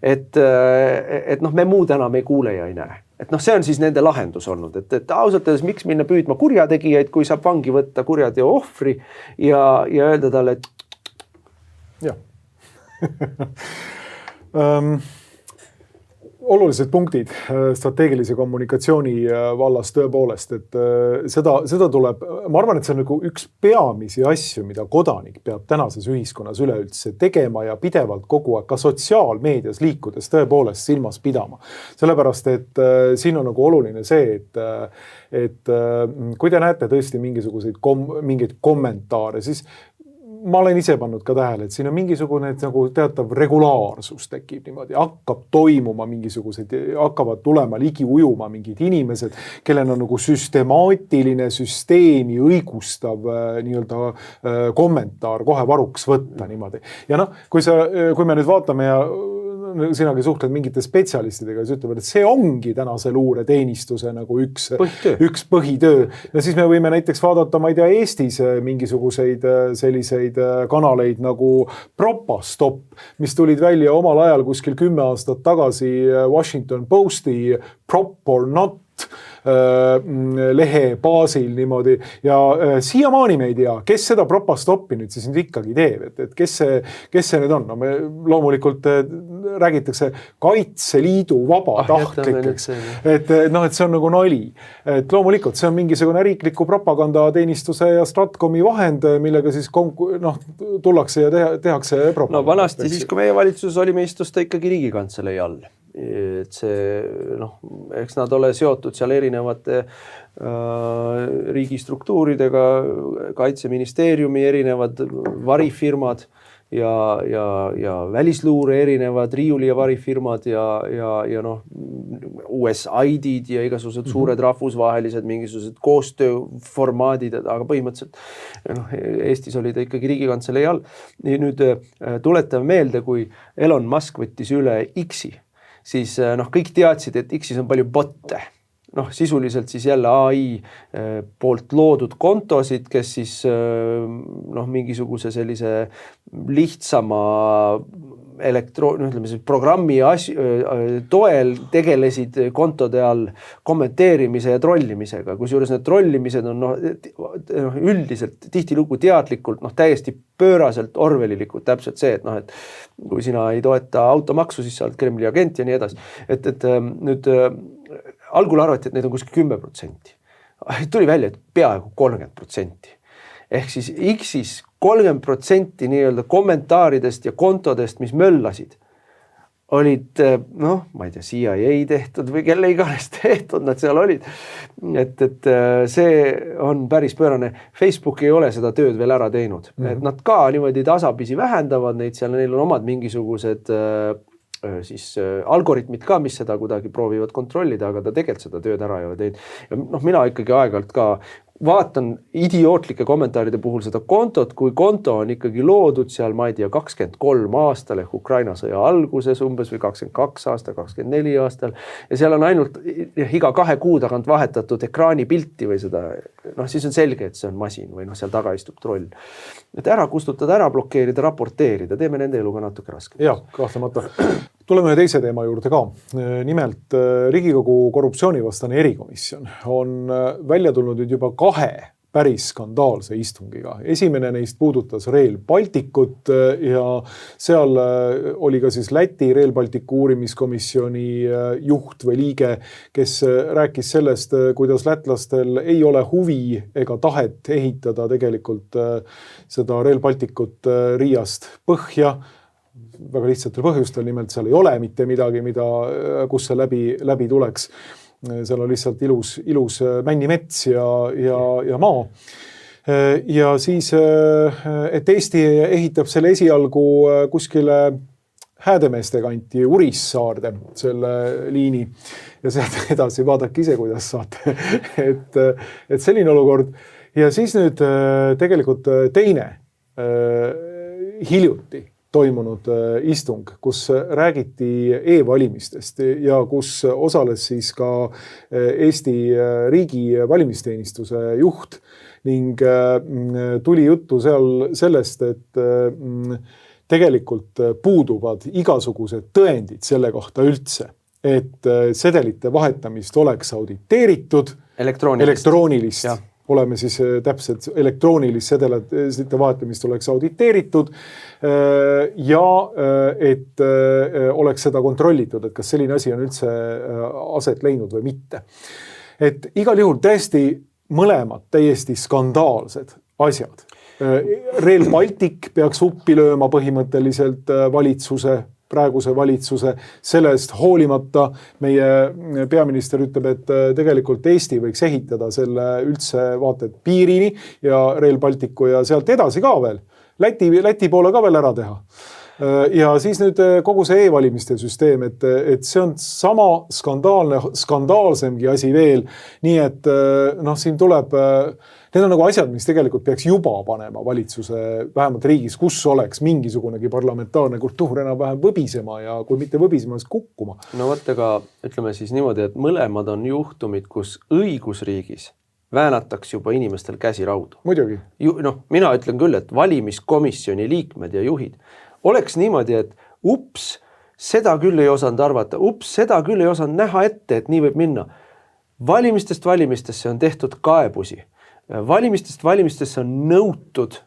S2: et me muud enam ei kuule ja ei näe. Et see on siis nende lahendus olnud, et ausalt öeldes miks minna püüdma kurjategijaid, kui saab vangi võtta kurjateo ohvri ja öelda talle, et
S1: olulised punktid strateegilise kommunikatsiooni vallas tõepoolest, et seda tuleb, ma arvan, et see on nagu üks peamisi asju, mida kodanik peab tänases ühiskonnas üleüldse tegema ja pidevalt kogu aeg ka sotsiaalmeedias liikudes tõepoolest silmas pidama. Sellepärast, et siin on nagu oluline see, et kui te näete tõesti mingeid kommentaare, siis ma olen ise pannud ka tähele, et siin on mingisugune nagu teatav regulaarsus tekib niimoodi, hakkab toimuma hakkavad tulema ligi ujuma mingid inimesed, kellel on nagu süstemaatiline süsteemi õigustav nii-öelda kommentaar kohe varuks võtta niimoodi. Ja kui me nüüd vaatame ja sinagi suhtled mingite spetsialistidega, kes ütlevad, et see ongi tänase luureteenistuse nagu üks põhitöö. Ja siis me võime näiteks vaadata, ma ei tea, Eestis mingisuguseid selliseid kanaleid nagu Propastop, mis tulid välja omal ajal kuskil 10 aastat tagasi Washington Posti Prop or Not lehe baasil niimoodi ja siiamaani me ei tea, kes seda Propastoppi nüüd siis ikkagi teeb, et kes see nüüd on. Me loomulikult räägitakse Kaitseliidu vabatahtlikeks, et see on nagu nali. Et loomulikult see on mingisugune riikliku propagandateenistuse ja Stratkomi vahend, millega siis tullakse ja tehakse propaganda.
S2: Vanasti siis, kui meie valitsuses olime, istus ta ikkagi Riigikantselei all. Et see, eks nad ole seotud seal erinevate riigistruktuuridega, Kaitseministeeriumi erinevad varifirmad ja välisluure erinevad riiuli ja varifirmad ja USAID-id ja igasugused suured rahvusvahelised mingisugused koostööformaadid, aga põhimõtteliselt Eestis oli ta ikkagi Riigikantselei all. Nüüd tuletame meelde, kui Elon Musk võttis üle X-i, siis kõik teadsid, et X-is on palju botte. Sisuliselt siis jälle AI poolt loodud kontosid, kes siis mingisuguse sellise lihtsama programmi toel tegelesid kontode all kommenteerimise ja trollimisega, kusjuures need trollimised on üldiselt tihtilugu teadlikult täiesti pööraselt orwellilikud, täpselt see, et kui sina ei toeta automaksu, siis sa oled Kremli agent ja nii edasi. Et nüüd algul arvati, et neid on kuskil 10%. Tuli välja, et peaaegu 30%. Ehk siis X-is 30% nii-öelda kommentaaridest ja kontodest, mis möllasid, olid, ma ei tea, CIA tehtud või kelle iganes tehtud, nad seal olid. Et see on päris pöörane. Facebook ei ole seda tööd veel ära teinud. Et nad ka niimoodi tasapisi vähendavad neid seal, neil on omad mingisugused siis algoritmid ka, mis seda kuidagi proovivad kontrollida, aga ta tegelikult seda tööd ära ei ole teinud. Ja noh, mina ikkagi aeg-ajalt ka vaatan idiootlike kommentaaride puhul seda kontot, kui konto on ikkagi loodud seal, ma ei tea, 23 aastal ehk Ukraina sõja alguses umbes või 22 aastal, 24 aastal ja seal on ainult iga 2 kuu tagant vahetatud ekraani pilti või seda, noh siis on selge, et see on masin või noh, seal taga istub troll. Et ära kustutada, ära blokeerida, raporteerida, teeme nende eluga natuke raske.
S1: Jah, kahtlemata. Tuleme teise teema juurde ka. Nimelt Riigikogu korruptsioonivastane erikomisjon on välja tulnud nüüd juba 2 päris skandaalse istungiga. Esimene neist puudutas Rail Balticut ja seal oli ka siis Läti Rail Balticu uurimiskomisjoni juht või liige, kes rääkis sellest, kuidas lätlastel ei ole huvi ega tahet ehitada tegelikult seda Rail Balticut Riiast põhja. Väga lihtsatel põhjustel, nimelt seal ei ole mitte midagi, kus see läbi tuleks. Seal on lihtsalt ilus männimets ja maa. Ja siis, et Eesti ehitab selle esialgu kuskile Häädemeeste kanti Urissaarde selle liini ja sealt edasi vaadake ise, kuidas saate. Et selline olukord. Ja siis nüüd tegelikult teine hiljuti toimunud istung, kus räägiti e-valimistest ja kus osales siis ka Eesti riigi valimisteenistuse juht ning tuli juttu seal sellest, et tegelikult puuduvad igasugused tõendid selle kohta üldse, et sedelite vahetamist oleks auditeeritud elektroonilist. Ja. Oleme siis täpselt elektroonilist sedelite vahetamist oleks auditeeritud ja et oleks seda kontrollitud, et kas selline asi on üldse aset leidnud või mitte. Et igal juhul täiesti mõlemad täiesti skandaalsed asjad. Rail Baltic peaks uppi lööma põhimõtteliselt praeguse valitsuse, sellest hoolimata meie peaminister ütleb, et tegelikult Eesti võiks ehitada selle üldse vaated piirini ja Rail Balticu ja sealt edasi ka veel. Läti poole ka veel ära teha. Ja siis nüüd kogu see e-valimiste süsteem, et see on sama skandaalsemgi asi veel. Nii et siin tuleb, need on nagu asjad, mis tegelikult peaks juba panema valitsuse vähemalt riigis, kus oleks mingisugunegi parlamentaarne kultuur enam vähem võbisema ja kui mitte võbisema, siis kukkuma.
S2: No võtta ka, ütleme siis niimoodi, et mõlemad on juhtumid, kus õigusriigis väänataks juba inimestel käsi raudu.
S1: Muidugi.
S2: Mina ütlen küll, et valimiskomisjoni liikmed ja juhid oleks niimoodi, et seda küll ei osanud arvata, seda küll ei osanud näha ette, et nii võib minna. Valimistesse on tehtud kaebusi. Valimistesse on nõutud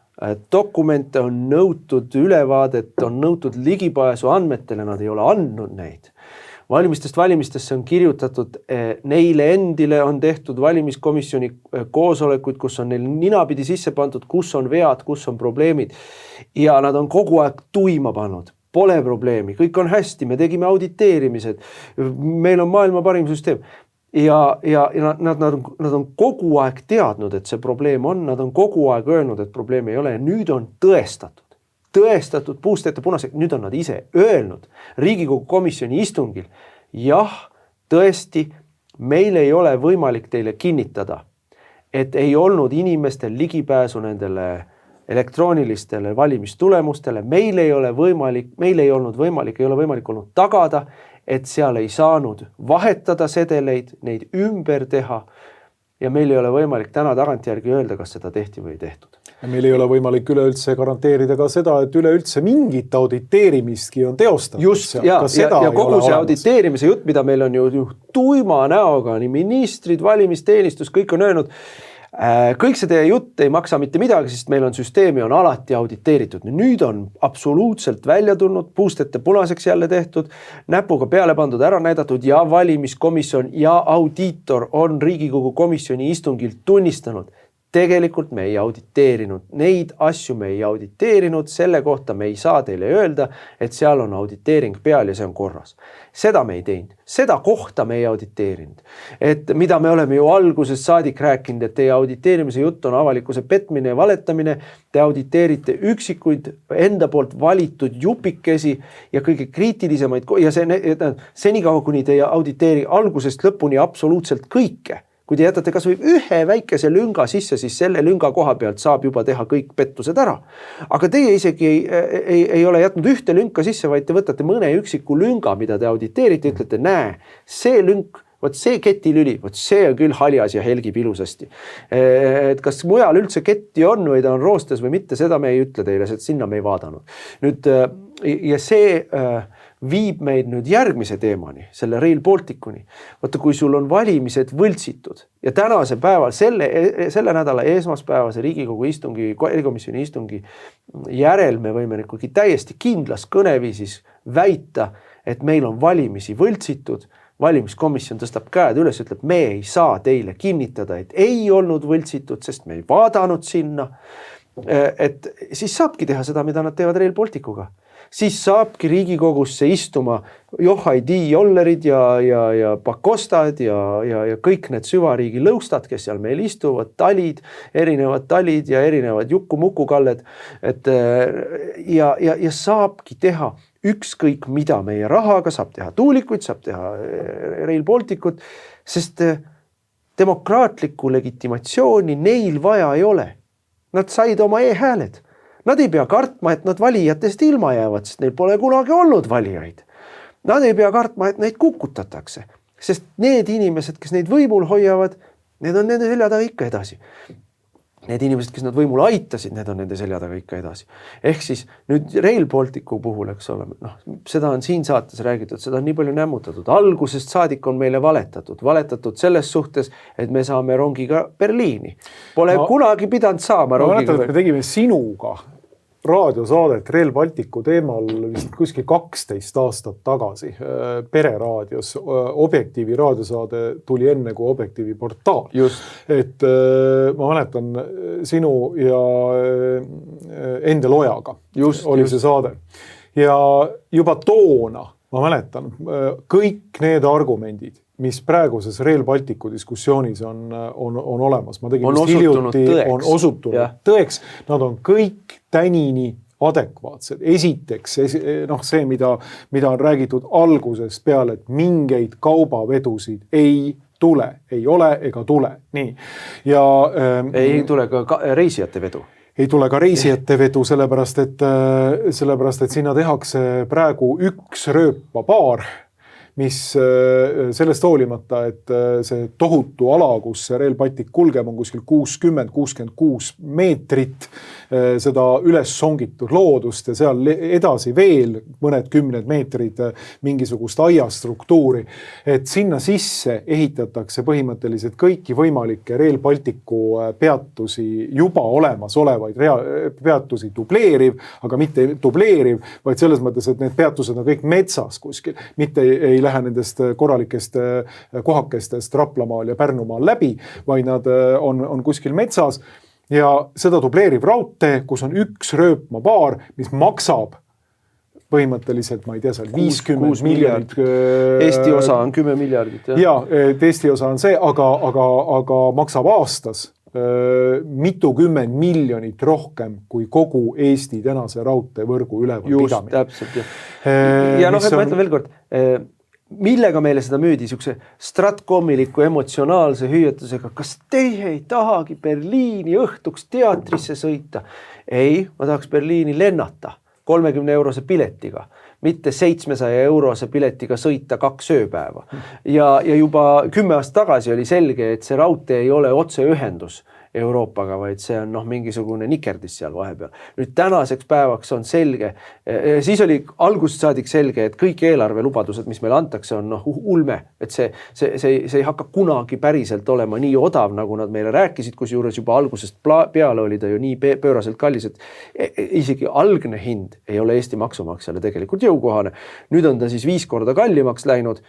S2: dokumente, on nõutud ülevaadet, on nõutud ligipääsu andmetele, nad ei ole andnud neid. Valimistesse on kirjutatud, neile endile on tehtud valimiskomisjoni koosolekuid, kus on neil ninapidi sisse pandud, kus on vead, kus on probleemid ja nad on kogu aeg tuima pannud. Pole probleemi, kõik on hästi, me tegime auditeerimised, meil on maailma parim süsteem ja nad on kogu aeg teadnud, et see probleem on, nad on kogu aeg öelnud, et probleemi ei ole ja nüüd on tõestatud puust ette punaseks, nüüd on nad ise öelnud Riigikogu komisjoni istungil, jah, tõesti, meil ei ole võimalik teile kinnitada, et ei olnud inimestel ligipääsu nendele elektroonilistele valimistulemustele, meil ei ole võimalik olnud tagada, et seal ei saanud vahetada sedeleid, neid ümber teha ja meil ei ole võimalik täna tagantjärgi öelda, kas seda tehti või ei tehtud.
S1: Ja meil ei ole võimalik üleüldse garanteerida ka seda, et üleüldse mingit auditeerimistki on teostatud.
S2: Just, ja kogu see auditeerimise jutt, mida meil on ju tuima näoga, nii ministrid, valimisteenistus, kõik on öelnud, kõik see teie jutt ei maksa mitte midagi, sest meil on süsteemi on alati auditeeritud. Nüüd on absoluutselt välja tulnud, puust ette punaseks jälle tehtud, näpuga peale pandud, ära näidatud ja valimiskomisjon ja audiitor on Riigikogu komisjoni istungil tunnistanud. tegelikult me ei auditeerinud, neid asju me ei auditeerinud, selle kohta me ei saa teile öelda, et seal on auditeering peal ja see on korras. Seda me ei teinud, seda kohta me ei auditeerinud. Et mida me oleme ju algusest saadik rääkinud, et teie auditeerimise jutt on avalikkuse petmine ja valetamine, te auditeerite üksikuid enda poolt valitud jupikesi ja kõige kriitilisemaid ja senikaua, kuni te ei auditeeri algusest lõpuni absoluutselt kõike. Kui te jätate kas või ühe väikese lünga sisse, siis selle lünga koha pealt saab juba teha kõik pettused ära. Aga teie isegi ei ole jätnud ühte lünka sisse, vaid te võtate mõne üksiku lünga, mida te auditeerite, ütlete, näe, see lünk, võt see ketilüli, võt see on küll haljas ja helgib ilusasti. Et kas mujal üldse ketti on või ta on roostes või mitte, seda me ei ütle teile, sest sinna me ei vaadanud. Nüüd, ja see viib meid nüüd järgmise teemani, selle Rail Balticuni. Vaata, kui sul on valimised võltsitud ja tänase päeval, selle nädala esmaspäevase Riigikogu istungi, erikomisjoni istungi järel me võime ikkagi täiesti kindlas kõneviisis väita, et meil on valimisi võltsitud. Valimiskomisjon tõstab käed üles, ütleb, me ei saa teile kinnitada, et ei olnud võltsitud, sest me ei vaadanud sinna. Et siis saabki teha seda, mida nad teevad Rail Balticuga. Siis saabki Riigikogusse istuma Johaidi Jollerid ja Pakostad ja kõik need süvariigi lõustad, kes seal meil istuvad, erinevad talid ja erinevad Juku-Muku-kalled. Ja saabki teha ükskõik mida meie rahaga, saab teha tuulikuid, saab teha Rail Balticut, sest demokraatlikku legitimatsiooni neil vaja ei ole. Nad said oma e-hääled. Nad ei pea kartma, et nad valijatest ilma jäävad, sest neil pole kunagi olnud valijaid. Nad ei pea kartma, et neid kukutatakse, sest need inimesed, kes neid võimul hoiavad, need on nende selja taga ikka edasi. Need inimesed, kes nad võimul aitasid, need on nende selja taga ikka edasi. Ehk siis nüüd Rail Balticu puhul, eks ole, seda on siin saates räägitud, seda on nii palju nämmutatud. Algusest saadik on meile valetatud selles suhtes, et me saame rongiga Berliini. Pole kunagi pidanud saama rongiga.
S1: Me tegime sinuga raadiosaadet Rail Balticu teemal vist kuskil 12 aastat tagasi Pereraadios. Objektiivi raadiosaade tuli enne kui Objektiivi portaal.
S2: Just.
S1: Et ma mäletan sinu ja Endel Ojaga oli see saade. Ja juba toona, ma mäletan, kõik need argumendid, mis praeguses Rail Balticu diskussioonis on olemas. Ma tegin on osutunud tõeks. Nad on kõik tänini adekvaatsed. Esiteks see, mida on räägitud algusest peale, et mingeid kaubavedusid ei tule, ei ole ega tule. Nii. Ja,
S2: ei tule ka reisijate vedu.
S1: Ei tule ka reisijate vedu, sellepärast, et sinna tehakse praegu üks rööpapaar, mis sellest hoolimata, et see tohutu ala, kus Rail Baltic kulgeb, on kuskil 60-66 meetrit seda üles songitud loodust ja seal edasi veel mõned 10 meetrid mingisugust aiastruktuuri. Et sinna sisse ehitatakse põhimõtteliselt kõiki võimalikke Rail Balticu peatusi, juba olemas olevaid peatusi dubleeriv, aga mitte dubleeriv, vaid selles mõttes, et need peatused on kõik metsas kuskil, mitte ei lähe nendest korralikest kohakestest Raplamaal ja Pärnumaal läbi, vaid nad on kuskil metsas ja seda dubleeriv raudtee, kus on üks rööpmapaar, mis maksab põhimõtteliselt, ma ei tea, 50 miljardit.
S2: Eesti osa on 10 miljardit.
S1: Ja, Eesti osa on see, aga maksab aastas mitukümmend miljonit rohkem kui kogu Eesti tänase raudteevõrgu ülevalpidamine.
S2: Just, täpselt. Ja ma ütlen veel kord, millega meile seda müüdi, niisuguse stratkomiliku emotsionaalse hüüetusega, kas teie ei tahagi Berliini õhtuks teatrisse sõita? Ei, ma tahaks Berliini lennata 30-eurose piletiga, mitte 700-eurose piletiga sõita 2 ööpäeva. Ja juba 10 aastat tagasi oli selge, et see raudtee ei ole otseühendus Euroopaga, vaid see on mingisugune nikerdis seal vahepeal. Nüüd tänaseks päevaks on selge, siis oli algusest saadik selge, et kõik eelarvelubadused, mis meil antakse, on ulme, et see ei hakka kunagi päriselt olema nii odav, nagu nad meile rääkisid, kus juures juba algusest peale oli ta ju nii pööraselt kallis, et isegi algne hind ei ole Eesti maksumaksjale tegelikult jõukohane. Nüüd on ta siis 5 korda kallimaks läinud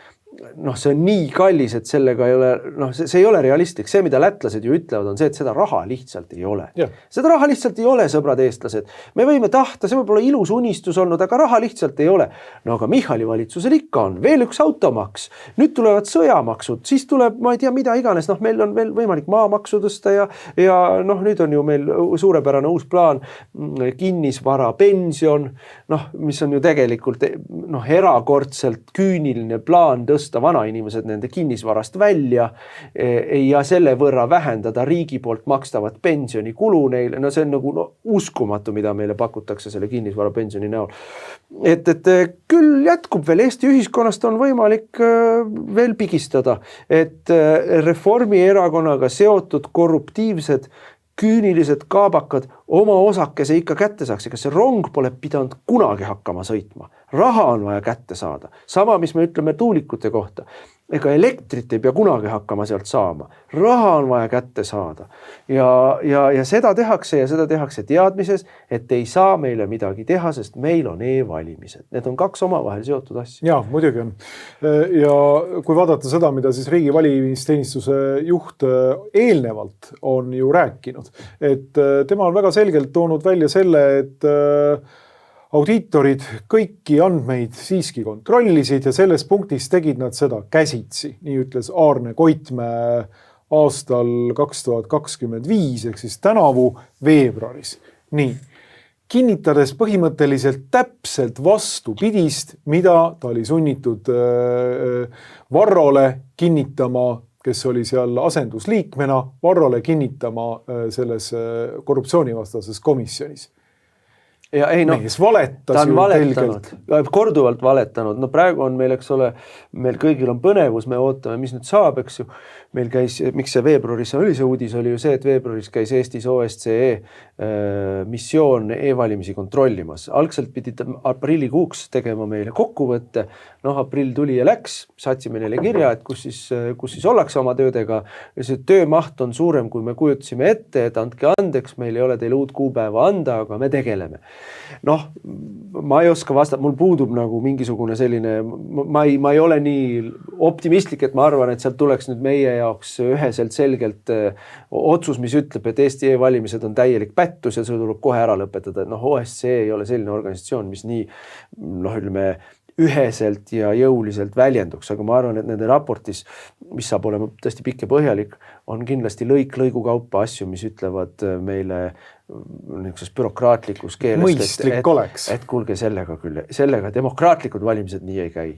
S2: noh, see on nii kallis, et sellega ei ole, noh, see ei ole realistlik. See, mida lätlased ju ütlevad, on see, et seda raha lihtsalt ei ole. Seda raha lihtsalt ei ole, sõbrad eestlased. Me võime tahta, see võib olla ilus unistus olnud, aga raha lihtsalt ei ole. No aga Michali valitsusel ikka on veel üks automaks. Nüüd tulevad sõjamaksud, siis tuleb, ma ei tea, mida iganes. Noh, meil on veel võimalik maamaksu tõsta ja noh, nüüd on ju meil suurepärane uus plaan, kinnisvara, pension, noh, mis on ju tegelikult noh, erakordselt küüniline plaan tõsta vanainimesed nende kinnisvarast välja ja selle võrra vähendada riigi poolt makstavat pensionikulu neile. No see on nagu uskumatu, mida meile pakutakse selle kinnisvara pensioni näol. Et küll jätkub veel Eesti ühiskonnast on võimalik veel pigistada, et Reformierakonnaga seotud korruptiivsed küünilised kaabakad oma osakese ikka kätte saaks, ega see rong pole pidanud kunagi hakkama sõitma. Raha on vaja kätte saada. Sama, mis me ütleme tuulikute kohta. Ega elektrit ei pea kunagi hakkama sealt saama. Raha on vaja kätte saada. Ja seda tehakse teadmises, et ei saa meile midagi teha, sest meil on e-valimised. Need on kaks omavahel seotud asja.
S1: Jaa, muidugi on. Ja kui vaadata seda, mida siis riigi valimisteenistuse juht eelnevalt on ju rääkinud, et tema on väga selgelt toonud välja selle, et audiitorid kõiki andmeid siiski kontrollisid ja selles punktis tegid nad seda käsitsi. Nii ütles Aarne Koitmäe aastal 2025 ehk siis tänavu veebruaris. Nii, kinnitades põhimõtteliselt täpselt vastupidist, mida ta oli sunnitud Varrole kinnitama, kes oli seal asendusliikmena, Varrole kinnitama selles korruptsioonivastases komisjonis.
S2: Ja ei, no,
S1: mees valetas
S2: ta on
S1: ju
S2: valetanud, korduvalt valetanud. No praegu on meil, eks ole, meil kõigil on põnevus, me ootame, mis nüüd saab, eks ju. Meil käis, miks see veebruaris oli see uudis, oli ju see, et veebruaris käis Eestis OSCE missioon e-valimisi kontrollimas. Algselt pidi aprillikuuks tegema meile kokkuvõtte. Noh, aprill tuli ja läks, saatsime neile kirja, et kus siis ollakse oma töödega. Ja see töömaht on suurem, kui me kujutasime ette, et andke andeks, meil ei ole teile uut kuupäeva anda, aga me tegeleme. Noh, ma ei oska vastata, mul puudub nagu mingisugune selline, ma ei ole nii optimistlik, et ma arvan, et sealt tuleks nüüd meie jaoks üheselt selgelt otsus, mis ütleb, et Eesti e-valimised on täielik pättus ja see tuleb kohe ära lõpetada. Noh, OSCE ei ole selline organisatsioon, mis nii, noh, ütleme, üheselt ja jõuliselt väljenduks, aga ma arvan, et nende raportis, mis saab olema tõesti pikk ja põhjalik, on kindlasti lõigu kaupa asju, mis ütlevad meile niisuguses bürokraatlikus keeles,
S1: mõistlik oleks.
S2: Et kuulge sellega demokraatlikud valimised nii ei käi.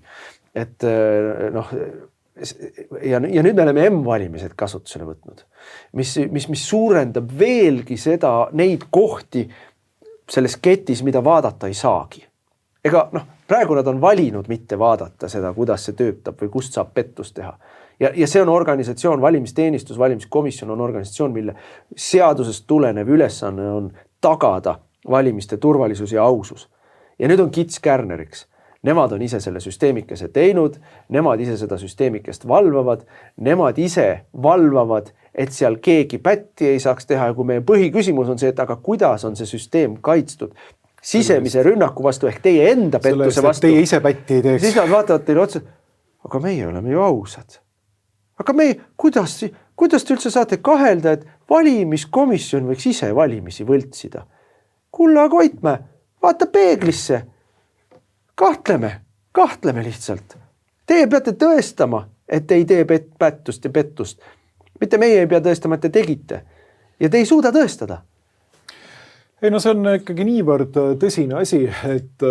S2: Et noh, ja nüüd me oleme M-valimised kasutusele võtnud, mis suurendab veelgi neid kohti selles ketis, mida vaadata ei saagi. Ega noh, praegu nad on valinud mitte vaadata seda, kuidas see töötab või kust saab pettust teha. Ja see on organisatsioon, valimisteenistus, valimiskomisjon on organisatsioon, mille seadusest tulenev ülesanne on tagada valimiste turvalisus ja ausus. Ja nüüd on kits kärneriks. Nemad on ise selle süsteemikese teinud, nemad ise seda süsteemikest valvavad, nemad ise valvavad, et seal keegi pätti ei saaks teha. Ja kui meie põhiküsimus on see, et aga kuidas on see süsteem kaitstud sisemise rünnaku vastu ehk teie enda pettuse vastu.
S1: Teie ise pätti ei teeks.
S2: Siis nad vaatavad teile otsa, aga meie oleme ju ausad. Aga kuidas te üldse saate kahelda, et valimiskomisjon võiks ise valimisi võltsida? Kulla Koitmäe, vaata peeglisse. Kahtleme lihtsalt. Teie peate tõestama, et ei tee pättust ja pettust. Mitte meie ei pea tõestama, et te tegite. Ja te ei suuda tõestada.
S1: Ei, no see on ikkagi niivõrd tõsine asi, et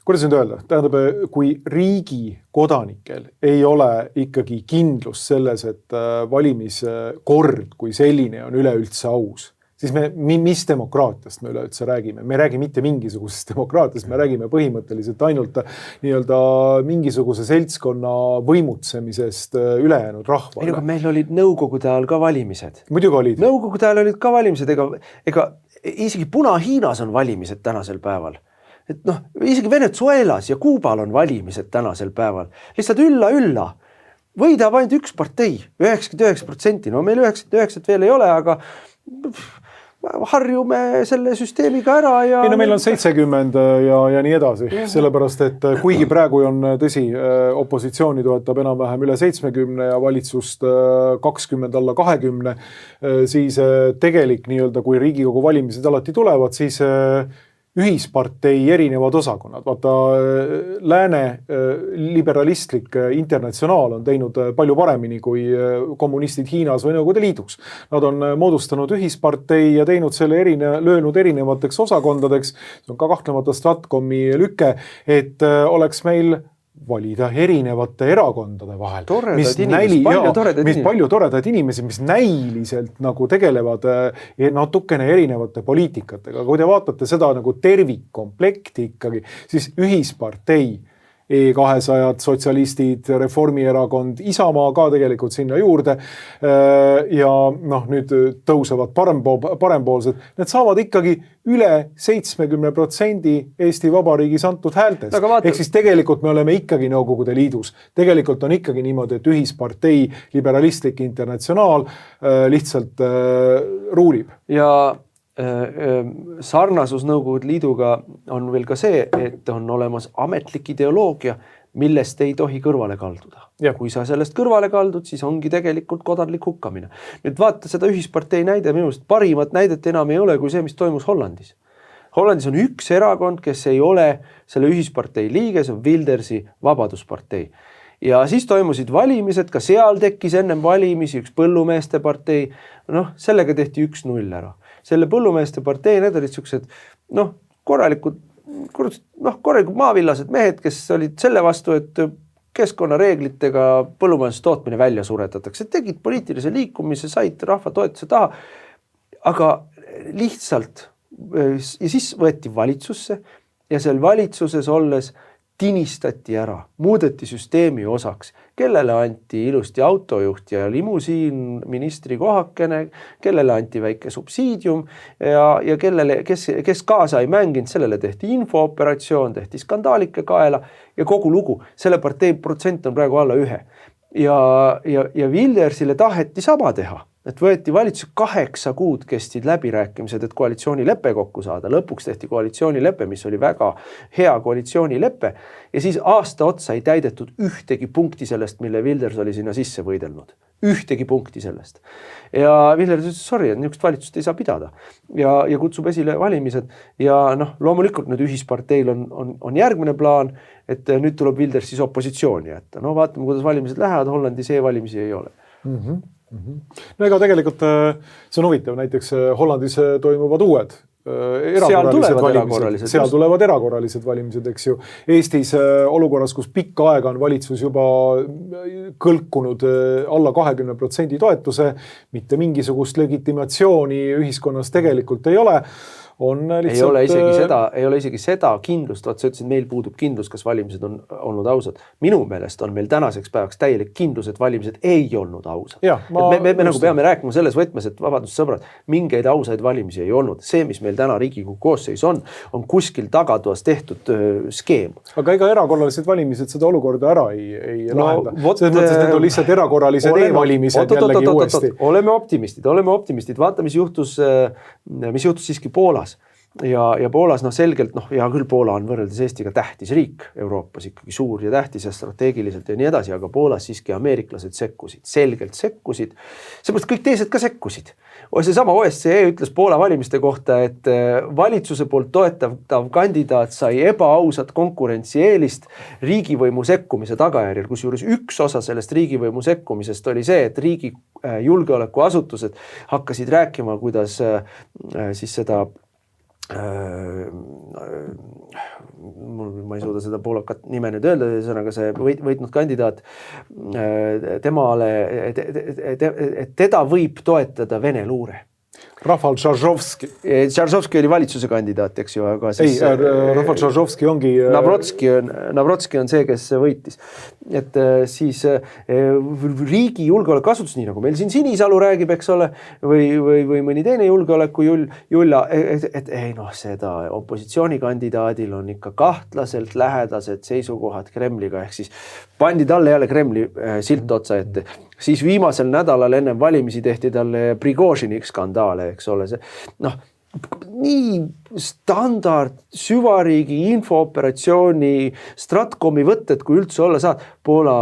S1: kuidas nüüd öelda, tähendab, kui riigi kodanikel ei ole ikkagi kindlus selles, et valimiskord kui selline on üleüldse aus, siis mis demokraatiast me üleüldse räägime? Me ei räägi mitte mingisugusest demokraatiast, me räägime põhimõtteliselt ainult nii-öelda mingisuguse seltskonna võimutsemisest ülejäänud rahvale.
S2: Ei, meil olid nõukogude ajal ka valimised.
S1: Muidugi olid.
S2: Nõukogude ajal olid ka valimised, ega isegi Puna-Hiinas on valimised tänasel päeval. Et noh, isegi Venezuelas ja Kuubal on valimised tänasel päeval. Lihtsalt ülla. Võidab ainult üks partei, 99%. No meil 99% veel ei ole, aga harjume selle süsteemiga ära ja...
S1: Ei, no meil on 70 ja nii edasi, sellepärast, et kuigi praegu on tõsi, opositsiooni toetab enam-vähem üle 70 ja valitsust 20 alla 20, siis tegelik nii-öelda, kui Riigikogu valimised alati tulevad, siis ühispartei erinevad osakonnad. Vaata, lääne liberalistlik internatsionaal on teinud palju paremini kui kommunistid Hiinas või Nõukogude Liidus. Nad on moodustanud ühispartei ja teinud selle löönud erinevateks osakondadeks. See on ka kahtlemata Stratkomi lüke, et oleks meil valida erinevate erakondade vahel. Palju toredaid inimesi, mis näiliselt nagu tegelevad natukene erinevate poliitikatega. Kui te vaatate seda nagu tervikkomplekti ikkagi, siis ühispartei, E200, sotsialistid, Reformierakond, Isamaa ka tegelikult sinna juurde ja nüüd tõusevad parempoolsed. Need saavad ikkagi üle 70% Eesti Vabariigis antud häältest. Ehk siis tegelikult me oleme ikkagi Nõukogude Liidus. Tegelikult on ikkagi niimoodi, et ühispartei, liberalistlik internatsionaal lihtsalt ruulib.
S2: Ja sarnasus Nõukogude Liiduga on veel ka see, et on olemas ametlik ideoloogia, millest ei tohi kõrvale kalduda. Ja kui sa sellest kõrvale kaldud, siis ongi tegelikult kodanlik hukkamine. Nüüd vaata seda ühispartei näide, minust parimat näidet enam ei ole kui see, mis toimus Hollandis. Hollandis on üks erakond, kes ei ole selle ühispartei liige, see on Wildersi Vabaduspartei. Ja siis toimusid valimised, ka seal tekkis ennem valimisi üks põllumeeste partei, sellega tehti 1-0 ära. Selle põllumeeste partei, need olid sellised, korralikud maavillased mehed, kes olid selle vastu, et keskkonnareeglitega põllumajandustootmine välja suretatakse. Tegid poliitilise liikumise, said rahva toetuse taha, aga lihtsalt ja siis võeti valitsusse ja seal valitsuses olles tinistati ära, muudeti süsteemi osaks, kellele anti ilusti autojuht ja limusiin ministri kohakene, kellele anti väike subsiidium ja kellele, kes kaasa ei mänginud, sellele tehti infooperatsioon, tehti skandaalike kaela ja kogu lugu. Selle partei protsent on praegu alla 1. Ja Wildersile taheti sama teha. Et võeti valitsus 8 kuud kestid läbirääkimised, et koalitsioonilepe kokku saada. Lõpuks tehti koalitsioonilepe, mis oli väga hea koalitsioonilepe. Ja siis aasta otsa ei täidetud ühtegi punkti sellest, mille Wilders oli sinna sisse võidelnud. Ühtegi punkti sellest. Ja Wilders ütles, sorry, et niisugust valitsust ei saa pidada. Ja kutsub esile valimised. Ja loomulikult nüüd ühisparteil on järgmine plaan, et nüüd tuleb Wilders siis opositsiooni jätta. Vaatame, kuidas valimised lähevad, Hollandis e-valimisi ei ole.
S1: No ega tegelikult see on huvitav, näiteks Hollandis toimuvad uued seal tulevad erakorralised valimised, eks ju. Eestis olukorras, kus pikka aega on valitsus juba kõlkunud alla 20% toetuse, mitte mingisugust legitimatsiooni ühiskonnas tegelikult ei ole.
S2: Ei ole isegi seda kindlust, sa ütlesid, meil puudub kindlus, kas valimised on olnud ausad. Minu meelest on meil tänaseks päevaks täielik kindlus, et valimised ei olnud ausad. Me nagu peame rääkima selles võtmes, et vabadussõbrad, mingeid ausaid valimisi ei olnud. See, mis meil täna Riigikogu koosseis on kuskil tagatoas tehtud skeem.
S1: Aga ega erakorralised valimised seda olukorda ära ei lahenda. Selles mõttes, et need on lihtsalt erakorralised e-valimised jällegi uuesti.
S2: Oleme optimistid. Vaata, mis juhtus siiski Poolas. Ja Poolas selgelt, ja küll Poola on võrreldes Eestiga tähtis riik Euroopas, ikkagi suur ja tähtis ja strateegiliselt ja nii edasi, aga Poolas siiski ameeriklased selgelt sekkusid. Seepärast kõik teised ka sekkusid. Seesama OSCE ütles Poola valimiste kohta, et valitsuse poolt toetav kandidaat sai ebaausat konkurentsieelist riigivõimu sekkumise tagajärjel, kusjuures üks osa sellest riigivõimu sekkumisest oli see, et riigi julgeolekuasutused hakkasid rääkima, kuidas siis seda ma ei suuda seda poolakat nime nüüd öelda, aga see võitnud kandidaat teda võib toetada Vene luure.
S1: Rafal Tšaržovski.
S2: Tšaržovski oli valitsuse kandidaat, eks ju, aga siis...
S1: Rafal Tšaržovski ongi...
S2: Navrotski on see, kes võitis. Et siis riigi julgeolekuasutus, nii nagu meil siin Sinisalu räägib, eks ole, või mõni teine julgeoleku julla, et seda opositsioonikandidaadil on ikka kahtlaselt lähedased seisukohad Kremliga, ehk siis pandi talle jälle Kremli silt otsa ette. siis viimasel nädalal enne valimisi tehti talle Prigožini skandaale, eks ole, see nii standard süvariigi infooperatsiooni Stratkomi võtted, kui üldse olla saad, Poola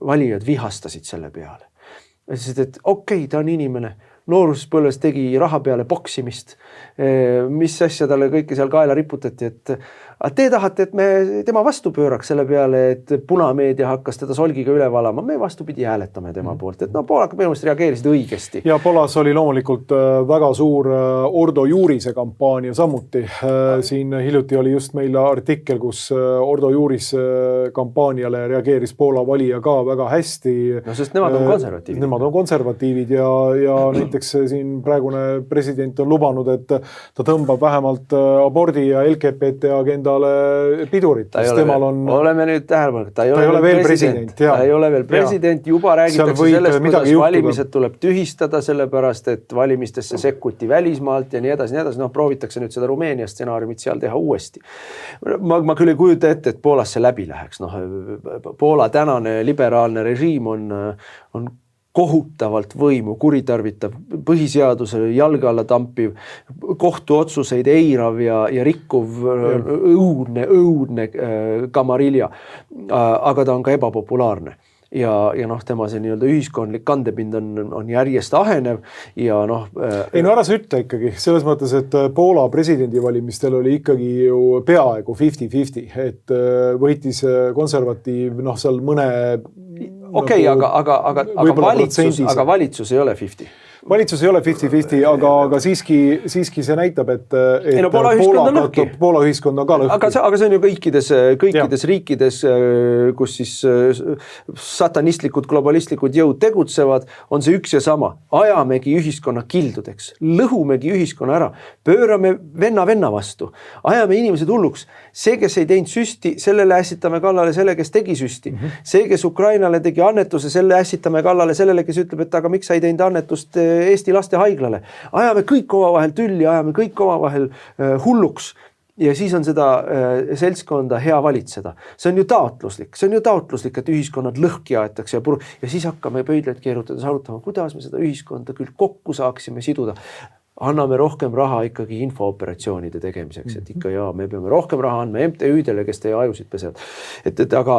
S2: valijad vihastasid selle peale. Et okei, ta on inimene, nooruspõlves tegi raha peale boksimist, mis asja talle kõike seal kaela riputati, et te tahate, et me tema vastu pööraks selle peale, et punameedia hakkas teda solgiga üle valama, me vastupidi hääletame tema poolt, et poolakad minu meelest reageerisid õigesti.
S1: Ja Poolas oli loomulikult väga suur Ordo Juurise kampaania samuti. Siin hiljuti oli just meil artikkel, kus Ordo Juuris kampaaniale reageeris Poola valija ka väga hästi.
S2: No sest nemad on konservatiivid.
S1: Nemad on konservatiivid ja näiteks siin praegune president on lubanud, et ta tõmbab vähemalt abordi ja LGBT agenda pidurit.
S2: Oleme nüüd tähelepanu, ta ei ole
S1: veel president.
S2: Ta ei ole veel president, juba räägitakse sellest, kuidas valimised tuleb tühistada, sellepärast, et valimistesse sekkuti välismaalt ja nii edasi. No proovitakse nüüd seda Rumeenia stsenaariumit seal teha uuesti. Ma küll ei kujuta ette, et Poolas see läbi läheks. Poola tänane liberaalne režiim on kohutavalt võimu kuritarvitav, põhiseaduse jalge alla tampiv, kohtuotsuseid eirav ja rikkuv õudne kamarilja, aga ta on ka ebapopulaarne. Ja tema see nii-öelda ühiskondlik kandepind on järjest ahenev ja
S1: Ei no ära sa ütle ikkagi, selles mõttes, et Poola presidendivalimistel oli ikkagi ju peaaegu 50-50, et võitis konservatiiv, seal mõne
S2: okei, aga valitsus ei ole 50.
S1: Valitsus ei ole 50-50, aga siiski see näitab, et Poola ühiskond on ka lõhki.
S2: Aga see on ju kõikides riikides, kus siis satanistlikud, globalistlikud jõud tegutsevad, on see üks ja sama. Ajamegi ühiskonna kildudeks, lõhumegi ühiskonna ära, pöörame venna vastu, ajame inimesed hulluks. See, kes ei teinud süsti, sellele ässitame kallale selle, kes tegi süsti. See, kes Ukrainale tegi annetuse, selle ässitame kallale sellele, kes ütleb, et aga miks sa ei teinud annetust Eesti laste haiglale. Ajame kõik omavahel tülli, ajame kõik omavahel hulluks ja siis on seda seltskonda hea valitseda. See on ju taotluslik, et ühiskonnad lõhki aetakse ja siis hakkame pöidlaid keerutades arutama, kuidas me seda ühiskonda küll kokku saaksime siduda. Anname rohkem raha ikkagi infooperatsioonide tegemiseks, et ikka me peame rohkem raha andma MTÜ-dele, kes teie ajusid pesevad. Aga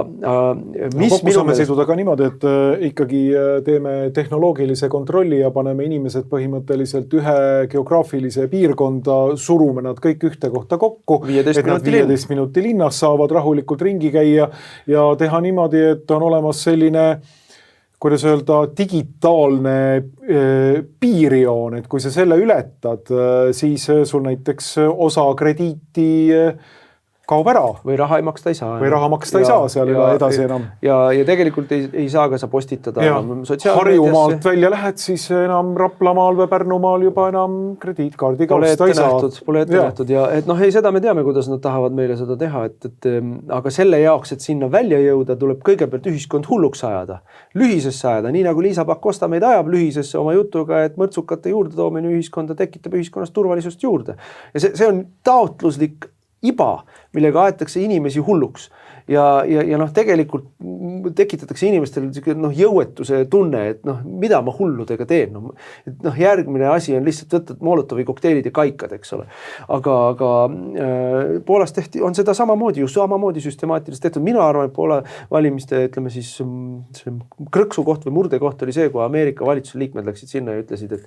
S1: kokku saame siduda ka niimoodi, et ikkagi teeme tehnoloogilise kontrolli ja paneme inimesed põhimõtteliselt ühe geograafilise piirkonda, surume nad kõik ühte kohta kokku, et nad 15 minuti linnas saavad rahulikult ringi käia ja teha niimoodi, et on olemas selline kuidas öelda, digitaalne piirjoon, et kui sa selle ületad, siis sul näiteks osa krediiti kaob ära.
S2: Või raha ei maksta ei saa.
S1: Või raha maksta ei saa seal edasi enam.
S2: Ja tegelikult ei saa ka sa postitada enam sotsiaalmeediasse.
S1: Harjumaalt välja lähed, siis enam Raplamaal või Pärnumaal juba enam krediitkaardiga osta ei saa.
S2: Pole ette nähtud ja ei, seda me teame, kuidas nad tahavad meile seda teha, aga selle jaoks, et sinna välja jõuda, tuleb kõigepealt ühiskond hulluks ajada, lühisesse ajada, nii nagu Liisa Pakosta meid ajab lühisesse oma jutuga, et mõrtsukate juurde toomine ühiskonda tekitab ühiskonnas turvalisust juurde. Ja see on taotluslik iba, millega aetakse inimesi hulluks ja tegelikult tekitatakse inimestel jõuetuse tunne, et mida ma hulludega teen. Järgmine asi on lihtsalt võtta Molotovi kokteilid ja kaikad, eks ole. Aga Poolas on seda samamoodi süstemaatiliselt tehtud. Mina arvan, et Poola valimiste, ütleme siis, krõksukoht või murdekoht oli see, kui Ameerika valitsuse liikmed läksid sinna ja ütlesid, et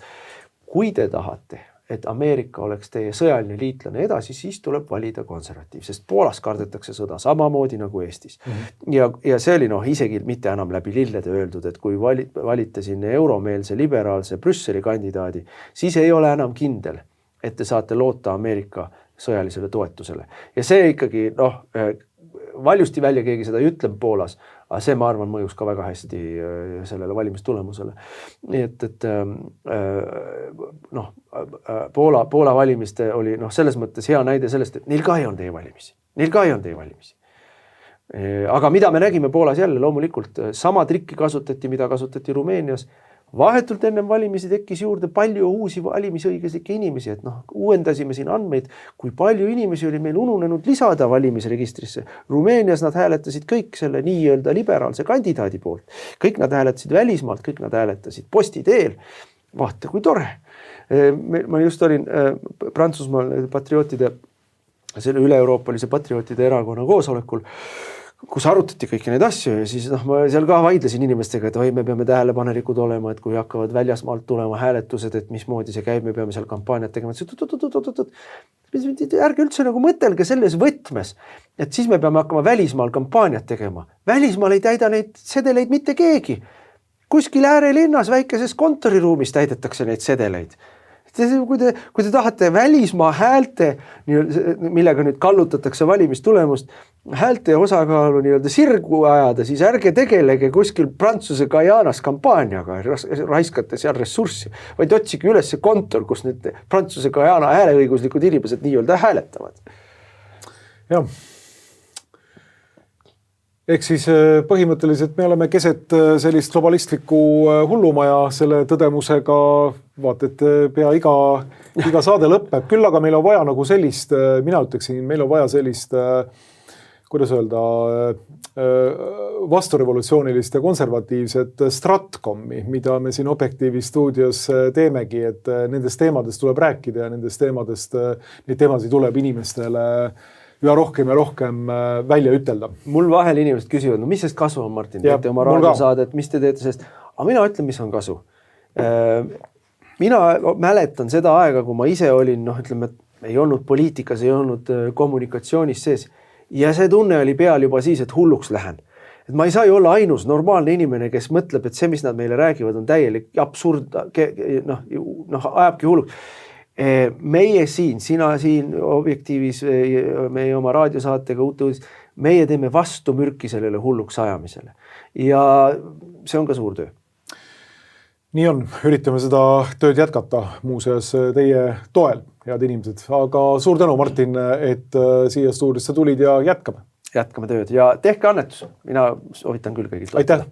S2: kui te tahate, et Ameerika oleks teie sõjaline liitlane edasi, siis tuleb valida konservatiiv, sest Poolas kardetakse sõda samamoodi nagu Eestis. Ja see oli isegi mitte enam läbi lillede öeldud, et kui valite siin euromeelse liberaalse Brüsseli kandidaadi, siis ei ole enam kindel, et te saate loota Ameerika sõjalisele toetusele. Ja see ikkagi, valjusti välja keegi seda ei ütle Poolas, aga see, ma arvan, mõjus ka väga hästi sellele valimistulemusele. Nii et Poola valimiste oli selles mõttes hea näide sellest, et neil ka ei olnud e-valimisi. Aga mida me nägime Poolas jälle, loomulikult sama trikki kasutati, mida kasutati Rumeenias, vahetult enne valimisi tekkis juurde palju uusi valimisõiguslikke inimesi, et noh, uuendasime siin andmeid, kui palju inimesi oli meil ununenud lisada valimisregistrisse. Rumeenias nad hääletasid kõik selle nii-öelda liberaalse kandidaadi poolt. Kõik nad hääletasid välismaalt, kõik nad hääletasid posti teel. Vaata, kui tore. Ma just olin Prantsusmaal patriootide, selle üle-euroopalise patriootide erakonna koosolekul, kus arutati kõiki neid asju ja siis ma seal ka vaidlesin inimestega, et me peame tähelepanelikud olema, et kui hakkavad väljasmaalt tulema hääletused, et mismoodi see käib, me peame seal kampaaniat tegema. Ärge üldse nagu mõtelge selles võtmes, et siis me peame hakkama välismaal kampaaniat tegema. Välismaal ei täida neid sedeleid mitte keegi. Kuskil äärelinnas väikeses kontoriruumis täidetakse neid sedeleid. Kui te tahate välismaa häälte, millega nüüd kallutatakse valimistulemust, häälte osakaalu nii-öelda sirgu ajada, siis ärge tegelege kuskil Prantsuse Guyanas kampaaniaga, raiskate seal ressurssi, vaid otsige üles see kontor, kus nüüd Prantsuse Guyana hääleõiguslikud inimesed nii-öelda hääletavad.
S1: Jah. Ehk siis põhimõtteliselt me oleme keset sellist globalistlikku hullumaja selle tõdemusega, vaat et pea iga saade lõpeb. Küll aga meil on vaja nagu sellist, mina ütleksin, meil on vaja sellist, kuidas öelda, vasturevolutsioonilist ja konservatiivset stratkomi, mida me siin Objektiivi stuudios teemegi, et nendest teemadest tuleb rääkida ja neid teemasid tuleb inimestele üha rohkem ja rohkem välja ütelda.
S2: Mul vahel inimesed küsivad, no mis sest kasu on, Martin? Teete oma raadiosaadet, mis te teete sest? Aga mina ütlen, mis on kasu. Mina mäletan seda aega, kui ma ise olin, ütleme, ei olnud poliitikas, ei olnud kommunikatsioonis sees. Ja see tunne oli peal juba siis, et hulluks lähen. Et ma ei saa ju olla ainus normaalne inimene, kes mõtleb, et see, mis nad meile räägivad, on täielik absurd, ajabki hulluks. Meie siin, sina siin Objektiivis, meie oma raadiosaatega Uute uudis, meie teeme vastu mürki sellele hulluks ajamisele. Ja see on ka suur töö.
S1: Nii on, üritame seda tööd jätkata muuseas teie toel, head inimesed. Aga suur tänu, Martin, et siia stuudiosse tulid ja jätkame.
S2: Jätkame tööd ja tehke annetus. Mina soovitan küll kõigilt.
S1: Aitäh!